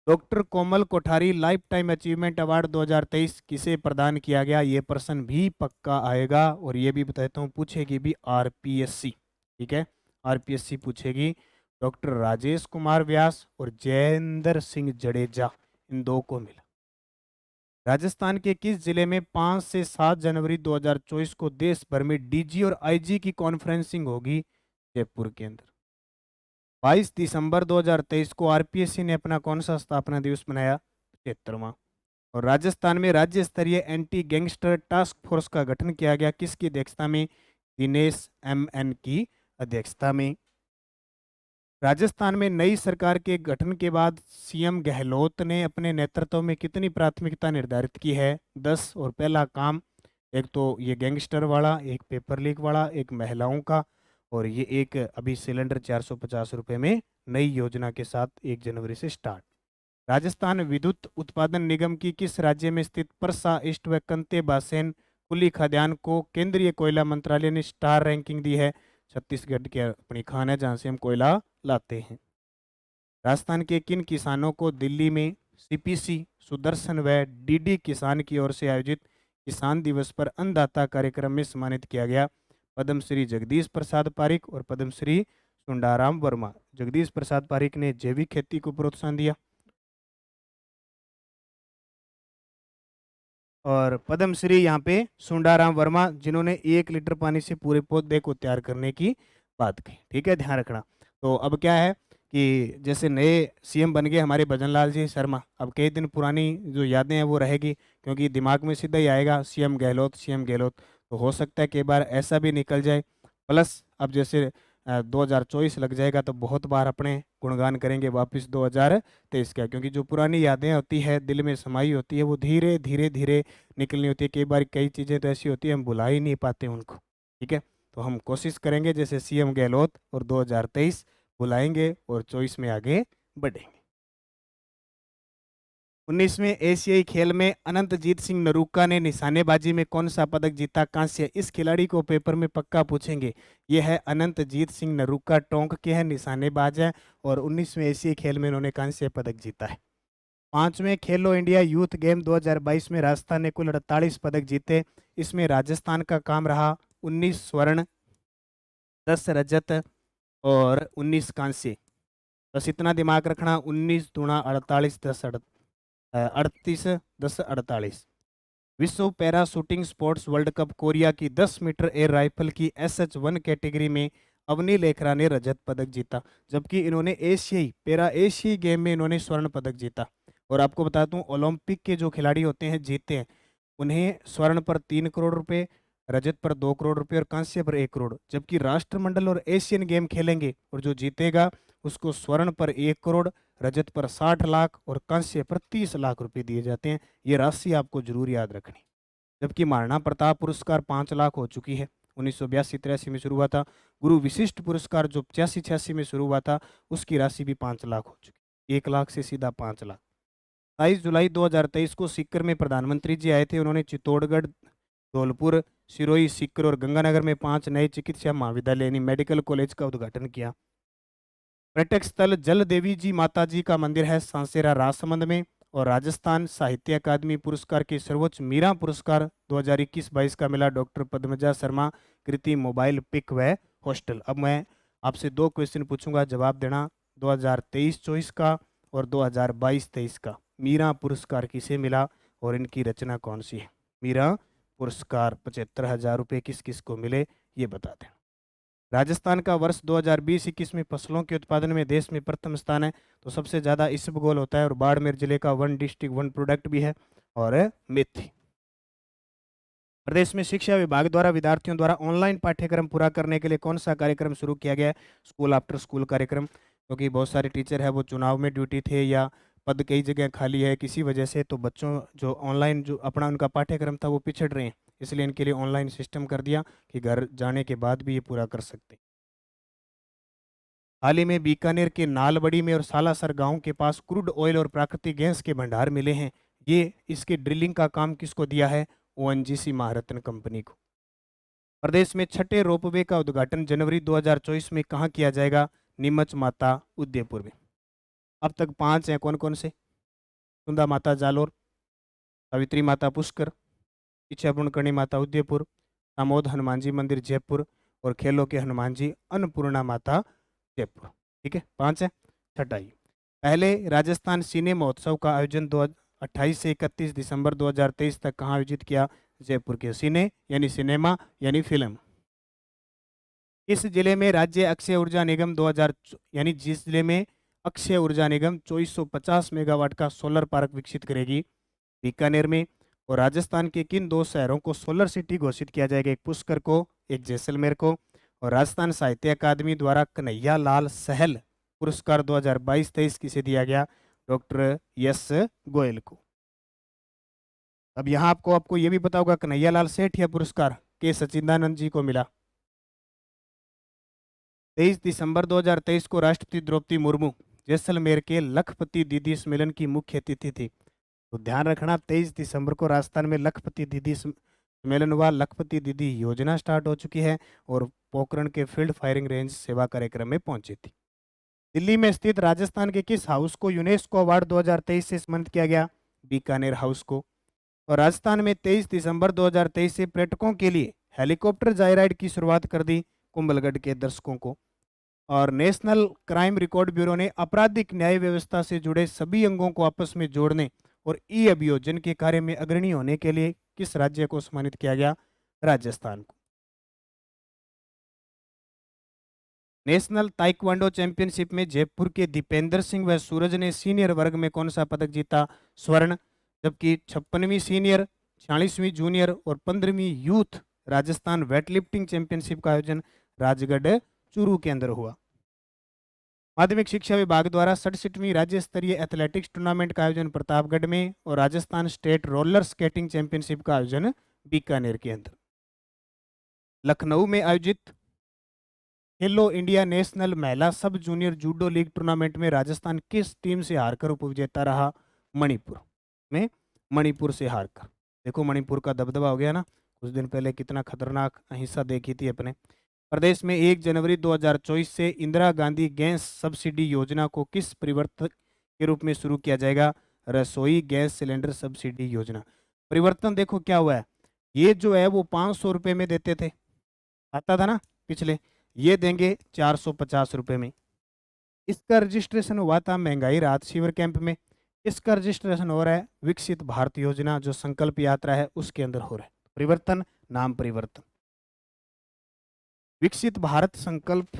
Doctor Komal Kothari lifetime achievement award 2023 किसे प्रदान किया गया? ये प्रश्न भी पक्का आएगा और ये भी बताता हूँ, पूछेगी भी आरपीएससी। ठीक है, आरपीएससी पूछेगी। डॉक्टर राजेश कुमार व्यास और जयेंद्र सिंह जडेजा, इन 2 को मिला। राजस्थान के किस जिले में 5 से 7 जनवरी 2024 को देश भर में डीजी और आईजी की कॉन्फ्रेंसिंग होगी? जयपुर के अंदर। 22 दिसंबर 2023 को आरपीएससी ने अपना कौन सा स्थापना दिवस मनाया? 75वां। और राजस्थान में राज्य स्तरीय एंटी गैंगस्टर टास्क फोर्स का गठन किया गया। किसकी अध्यक्षता में? दिनेश MN की अध्यक्षता में। राजस्थान में नई सरकार के गठन के बाद सीएम गहलोत ने अपने नेतृत्व में कितनी प्राथमिकता निर्धारित की है? 10। और पहला काम, एक तो ये गैंगस्टर वाला, एक पेपर लीक वाला, एक महिलाओं का, और ये एक अभी सिलेंडर 450 रुपये में नई योजना के साथ 1 जनवरी से स्टार्ट। राजस्थान विद्युत उत्पादन निगम की किस राज्य में स्थित परसा ईस्ट व कंते बासेन कुली खाद्यान्न को केंद्रीय कोयला मंत्रालय ने स्टार रैंकिंग दी है? छत्तीसगढ़ की अपनी खान है जहाँ से हम कोयला लाते हैं। राजस्थान के किन किसानों को दिल्ली में सीपीसी सुदर्शन व डीडी किसान की ओर से आयोजित किसान दिवस पर अन्नदाता कार्यक्रम में सम्मानित किया गया? पद्मश्री जगदीश प्रसाद पारिक और पद्मश्री सुंडाराम वर्मा। जगदीश प्रसाद पारिक ने जैविक खेती को प्रोत्साहन दिया और पद्मश्री यहाँ पे सुंडाराम वर्मा, जिन्होंने 1 लीटर पानी से पूरे पौधे को तैयार करने की बात की। ठीक है, ध्यान रखना। तो अब क्या है कि जैसे नए सीएम बन गए हमारे भजन लाल जी शर्मा, अब कई दिन पुरानी जो यादें हैं वो रहेगी, क्योंकि दिमाग में सीधा ही आएगा सीएम गहलोत, सीएम गहलोत। तो हो सकता है कई बार ऐसा भी निकल जाए। प्लस अब जैसे 2024 लग जाएगा तो बहुत बार अपने गुणगान करेंगे वापस 2023 का, क्योंकि जो पुरानी यादें होती है दिल में समाई होती है वो धीरे धीरे धीरे निकलनी होती है। कई बार कई चीज़ें तो ऐसी होती है हम भुला ही नहीं पाते उनको। ठीक है, तो हम कोशिश करेंगे जैसे सीएम गहलोत और 2023 बुलाएंगे और 24 में आगे बढ़ेंगे। 19वें एशियाई खेल में अनंतजीत सिंह नरूका ने निशानेबाजी में कौन सा पदक जीता? कांस्य। इस खिलाड़ी को पेपर में पक्का पूछेंगे। यह है अनंतजीत सिंह नरूका, टोंक के हैं, निशानेबाज है और 19वें एशियाई खेल में इन्होंने कांस्य पदक जीता है। 5वें खेलो इंडिया यूथ गेम 2022 में राजस्थान ने कुल 48 पदक जीते। इसमें राजस्थान का काम रहा 19 स्वर्ण, 10 रजत और 19 कांस्य। बस इतना दिमाग रखना, 19 दूना 48, 38, 10 48। विश्व para shooting sports world cup Korea की 10 मीटर एयर राइफल की SH1 कैटेगरी में अवनी लेखरा ने रजत पदक जीता, जबकि इन्होंने पैरा एशियाई गेम में इन्होंने स्वर्ण पदक जीता। और आपको बता दूं ओलंपिक के जो खिलाड़ी होते हैं जीते हैं, उन्हें स्वर्ण पर 3 करोड़ रुपए, रजत पर 2 करोड़ रुपए और कांस्य पर 1 करोड़। जबकि राष्ट्रमंडल और एशियन गेम खेलेंगे और जो जीतेगा उसको स्वर्ण पर 1 करोड़, रजत पर 60 लाख और कांस्य पर 30 लाख रुपए दिए जाते हैं। ये राशि आपको जरूर याद रखनी। जबकि महाराणा प्रताप पुरस्कार 5 लाख हो चुकी है, 1982-83 में शुरू हुआ था। गुरु विशिष्ट पुरस्कार जो 85-86 में शुरू हुआ था उसकी राशि भी 5 लाख हो चुकी, 1 लाख से सीधा 5 लाख। 22 जुलाई 2023 को सीकर में प्रधानमंत्री जी आए थे। उन्होंने चित्तौड़गढ़, धौलपुर, सिरोही, सीकर और गंगानगर में 5 नए चिकित्सा महाविद्यालय यानी मेडिकल कॉलेज का उद्घाटन किया। पर्यटक स्थल जल देवी जी माता जी का मंदिर है सांसेरा राजसमंद में। और राजस्थान साहित्य अकादमी पुरस्कार के सर्वोच्च मीरा पुरस्कार 2021-22 का मिला डॉक्टर पद्मजा शर्मा कृति मोबाइल पिक व हॉस्टल। अब मैं आपसे 2 क्वेश्चन पूछूंगा, जवाब देना। 2023-24 का और 2022-23 का मीरा पुरस्कार किसे मिला और इनकी रचना कौन सी है? मीरा पुरस्कार 75,000 रुपये किस किस को मिले ये बता दें। राजस्थान का वर्ष 2020-21 में फसलों के उत्पादन में देश में प्रथम स्थान है। तो सबसे ज़्यादा इसबगोल होता है और बाड़मेर जिले का 1 डिस्ट्रिक्ट 1 प्रोडक्ट भी है और मेथी। प्रदेश में शिक्षा विभाग द्वारा विद्यार्थियों द्वारा ऑनलाइन पाठ्यक्रम पूरा करने के लिए कौन सा कार्यक्रम शुरू किया गया है? स्कूल आफ्टर स्कूल कार्यक्रम। क्योंकि बहुत सारे टीचर है वो चुनाव में ड्यूटी थे या पद कई जगह खाली है किसी वजह से, तो बच्चों जो ऑनलाइन जो अपना उनका पाठ्यक्रम था वो पिछड़ रहे हैं, इसलिए इनके लिए ऑनलाइन सिस्टम कर दिया कि घर जाने के बाद भी ये पूरा कर सकते। हाल ही में बीकानेर के नालबड़ी में और सालासर गांव के पास क्रूड ऑयल और प्राकृतिक गैस के भंडार मिले हैं। ये इसके ड्रिलिंग का काम किसको दिया है? ONGC महारत्न कंपनी को। प्रदेश में छठे रोपवे का उद्घाटन जनवरी 2024 में कहाँ किया जाएगा? नीमच माता उदयपुर में। अब तक 5 हैं, कौन कौन से? सुंदा माता जालोर, सावित्री माता पुष्कर, इच्छापुरकर्णी माता उदयपुर, दामोद हनुमान जी मंदिर जयपुर और खेलों के हनुमान जी अन्नपूर्णा माता जयपुर। ठीक है, 5 है। छठा ही पहले राजस्थान सिने महोत्सव का आयोजन 28 से 31 दिसंबर 2023 तक कहाँ आयोजित किया? जयपुर के सिने यानी सिनेमा यानी फिल्म। इस जिले में राज्य अक्षय ऊर्जा निगम 2000 यानी जिस जिले में अक्षय ऊर्जा निगम 2450 मेगावाट का सोलर पार्क विकसित करेगी? बीकानेर में। और राजस्थान के किन 2 शहरों को सोलर सिटी घोषित किया जाएगा? एक पुष्कर को, एक जैसलमेर को। और राजस्थान साहित्य अकादमी द्वारा कन्हैया लाल सहल पुरस्कार 2022-23 किसे दिया गया? डॉक्टर यस गोयल को। अब यहाँ आपको ये भी पता होगा कन्हैया लाल सेठ यह पुरस्कार के सच्चिदानंद जी को मिला। 23 दिसंबर 2023 को राष्ट्रपति द्रौपदी मुर्मू जैसलमेर के लखपति दीदी सम्मेलन की मुख्य अतिथि थी। तो ध्यान रखना 23 दिसंबर को राजस्थान में लखपति दीदी सम्मेलन हुआ। लखपति दीदी योजना स्टार्ट हो चुकी है और पोखरण के फील्ड फायरिंग रेंज सेवा कार्यक्रम में पहुंची थी। दिल्ली में स्थित राजस्थान के किस हाउस को यूनेस्को अवार्ड 2023 से सम्मानित किया गया? बीकानेर हाउस को। और राजस्थान में 23 दिसंबर 2023 से पर्यटकों के लिए हेलीकॉप्टर जायराइड की शुरुआत कर दी कुंभलगढ़ के दर्शकों को। और नेशनल क्राइम रिकॉर्ड ब्यूरो ने आपराधिक न्याय व्यवस्था से जुड़े सभी अंगों को आपस में जोड़ने और ई अभियोजन के कार्य में अग्रणी होने के लिए किस राज्य को सम्मानित किया गया? राजस्थान को। नेशनल ताइक्वांडो चैंपियनशिप में जयपुर के दीपेंद्र सिंह व सूरज ने सीनियर वर्ग में कौन सा पदक जीता? स्वर्ण। जबकि 56वीं सीनियर, 46वीं जूनियर और 15वीं यूथ राजस्थान वेटलिफ्टिंग चैंपियनशिप का आयोजन राजगढ़ चूरू के अंदर हुआ। माध्यमिक शिक्षा विभाग द्वारा 67वीं राज्य स्तरीय एथलेटिक्स टूर्नामेंट का आयोजन प्रतापगढ़ में और Rajasthan state roller skating championship का आयोजन बीकानेर के अंदर। लखनऊ में आयोजित खेलो इंडिया नेशनल महिला सब जूनियर जूडो लीग टूर्नामेंट में राजस्थान किस टीम से हारकर उपविजेता रहा? मणिपुर में, मणिपुर से हारकर। देखो मणिपुर का दबदबा हो गया ना, कुछ दिन पहले कितना खतरनाक अहिंसा देखी थी अपने। प्रदेश में 1 जनवरी 2024 से इंदिरा गांधी गैस सब्सिडी योजना को किस परिवर्तन के रूप में शुरू किया जाएगा? रसोई गैस सिलेंडर सब्सिडी योजना। परिवर्तन देखो क्या हुआ है, ये जो है वो 500 रुपये में देते थे, आता था ना पिछले, ये देंगे 450 रुपये में। इसका रजिस्ट्रेशन हुआ था महंगाई राहत शिविर कैंप में। इसका रजिस्ट्रेशन हो रहा है विकसित भारत योजना जो संकल्प यात्रा है उसके अंदर हो रहा है। परिवर्तन, नाम परिवर्तन। विकसित भारत संकल्प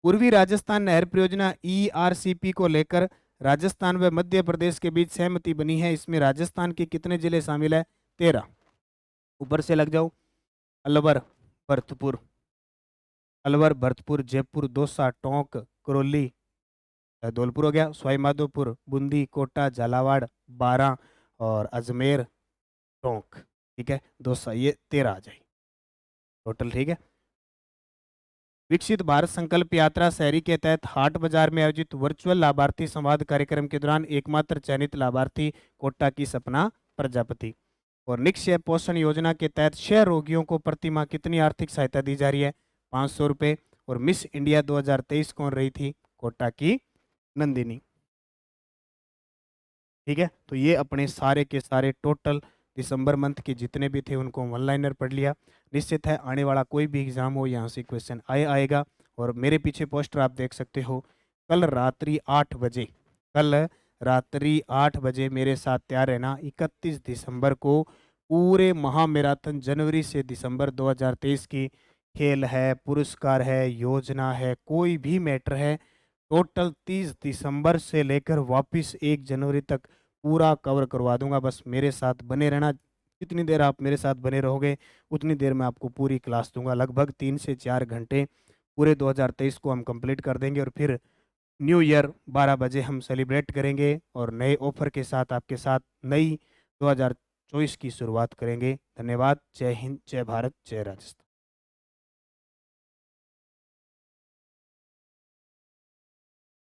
पूर्वी राजस्थान नहर परियोजना ERCP को लेकर राजस्थान व मध्य प्रदेश के बीच सहमति बनी है। इसमें राजस्थान के कितने जिले शामिल है? 13। ऊपर से लग जाओ, अलवर, भरतपुर, अलवर, भरतपुर, जयपुर, दौसा, टोंक, करौली, धौलपुर हो गया, सवाई माधोपुर, बूंदी, कोटा, झालावाड़, बारां और अजमेर, टोंक। ठीक है, दौसा, ये 13 आ जाए टोटल। ठीक है। विकसित भारत संकल्प यात्रा शहरी के तहत हाट बाजार में आयोजित वर्चुअल लाभार्थी संवाद कार्यक्रम के दौरान एकमात्र चयनित लाभार्थी कोटा की सपना प्रजापति। और निक्षय पोषण योजना के तहत 6 रोगियों को प्रतिमाह कितनी आर्थिक सहायता दी जा रही है? 500 रुपये। और मिस इंडिया 2023 कौन रही थी? कोटा की नंदिनी। ठीक है, तो ये अपने सारे के सारे टोटल दिसंबर मंथ के जितने भी थे उनको वन लाइनर पढ़ लिया। निश्चित है आने वाला कोई भी एग्जाम हो यहाँ से क्वेश्चन आएगा। और मेरे पीछे पोस्टर आप देख सकते हो, कल रात्रि 8 बजे, कल रात्रि 8 बजे मेरे साथ तैयार रहना। 31 दिसंबर को पूरे महामैराथन जनवरी से दिसंबर 2023 की खेल है, पुरस्कार है, योजना है, कोई भी मैटर है, टोटल 30 दिसंबर से लेकर वापस 1 जनवरी तक पूरा कवर करवा दूंगा। बस मेरे साथ बने रहना। जितनी देर आप मेरे साथ बने रहोगे उतनी देर में आपको पूरी क्लास दूंगा। लगभग 3 से 4 घंटे पूरे 2023 को हम कंप्लीट कर देंगे और फिर न्यू ईयर 12 बजे हम सेलिब्रेट करेंगे और नए ऑफर के साथ आपके साथ नई 2024 की शुरुआत करेंगे। धन्यवाद। जय हिंद, जय भारत, जय राजस्थान।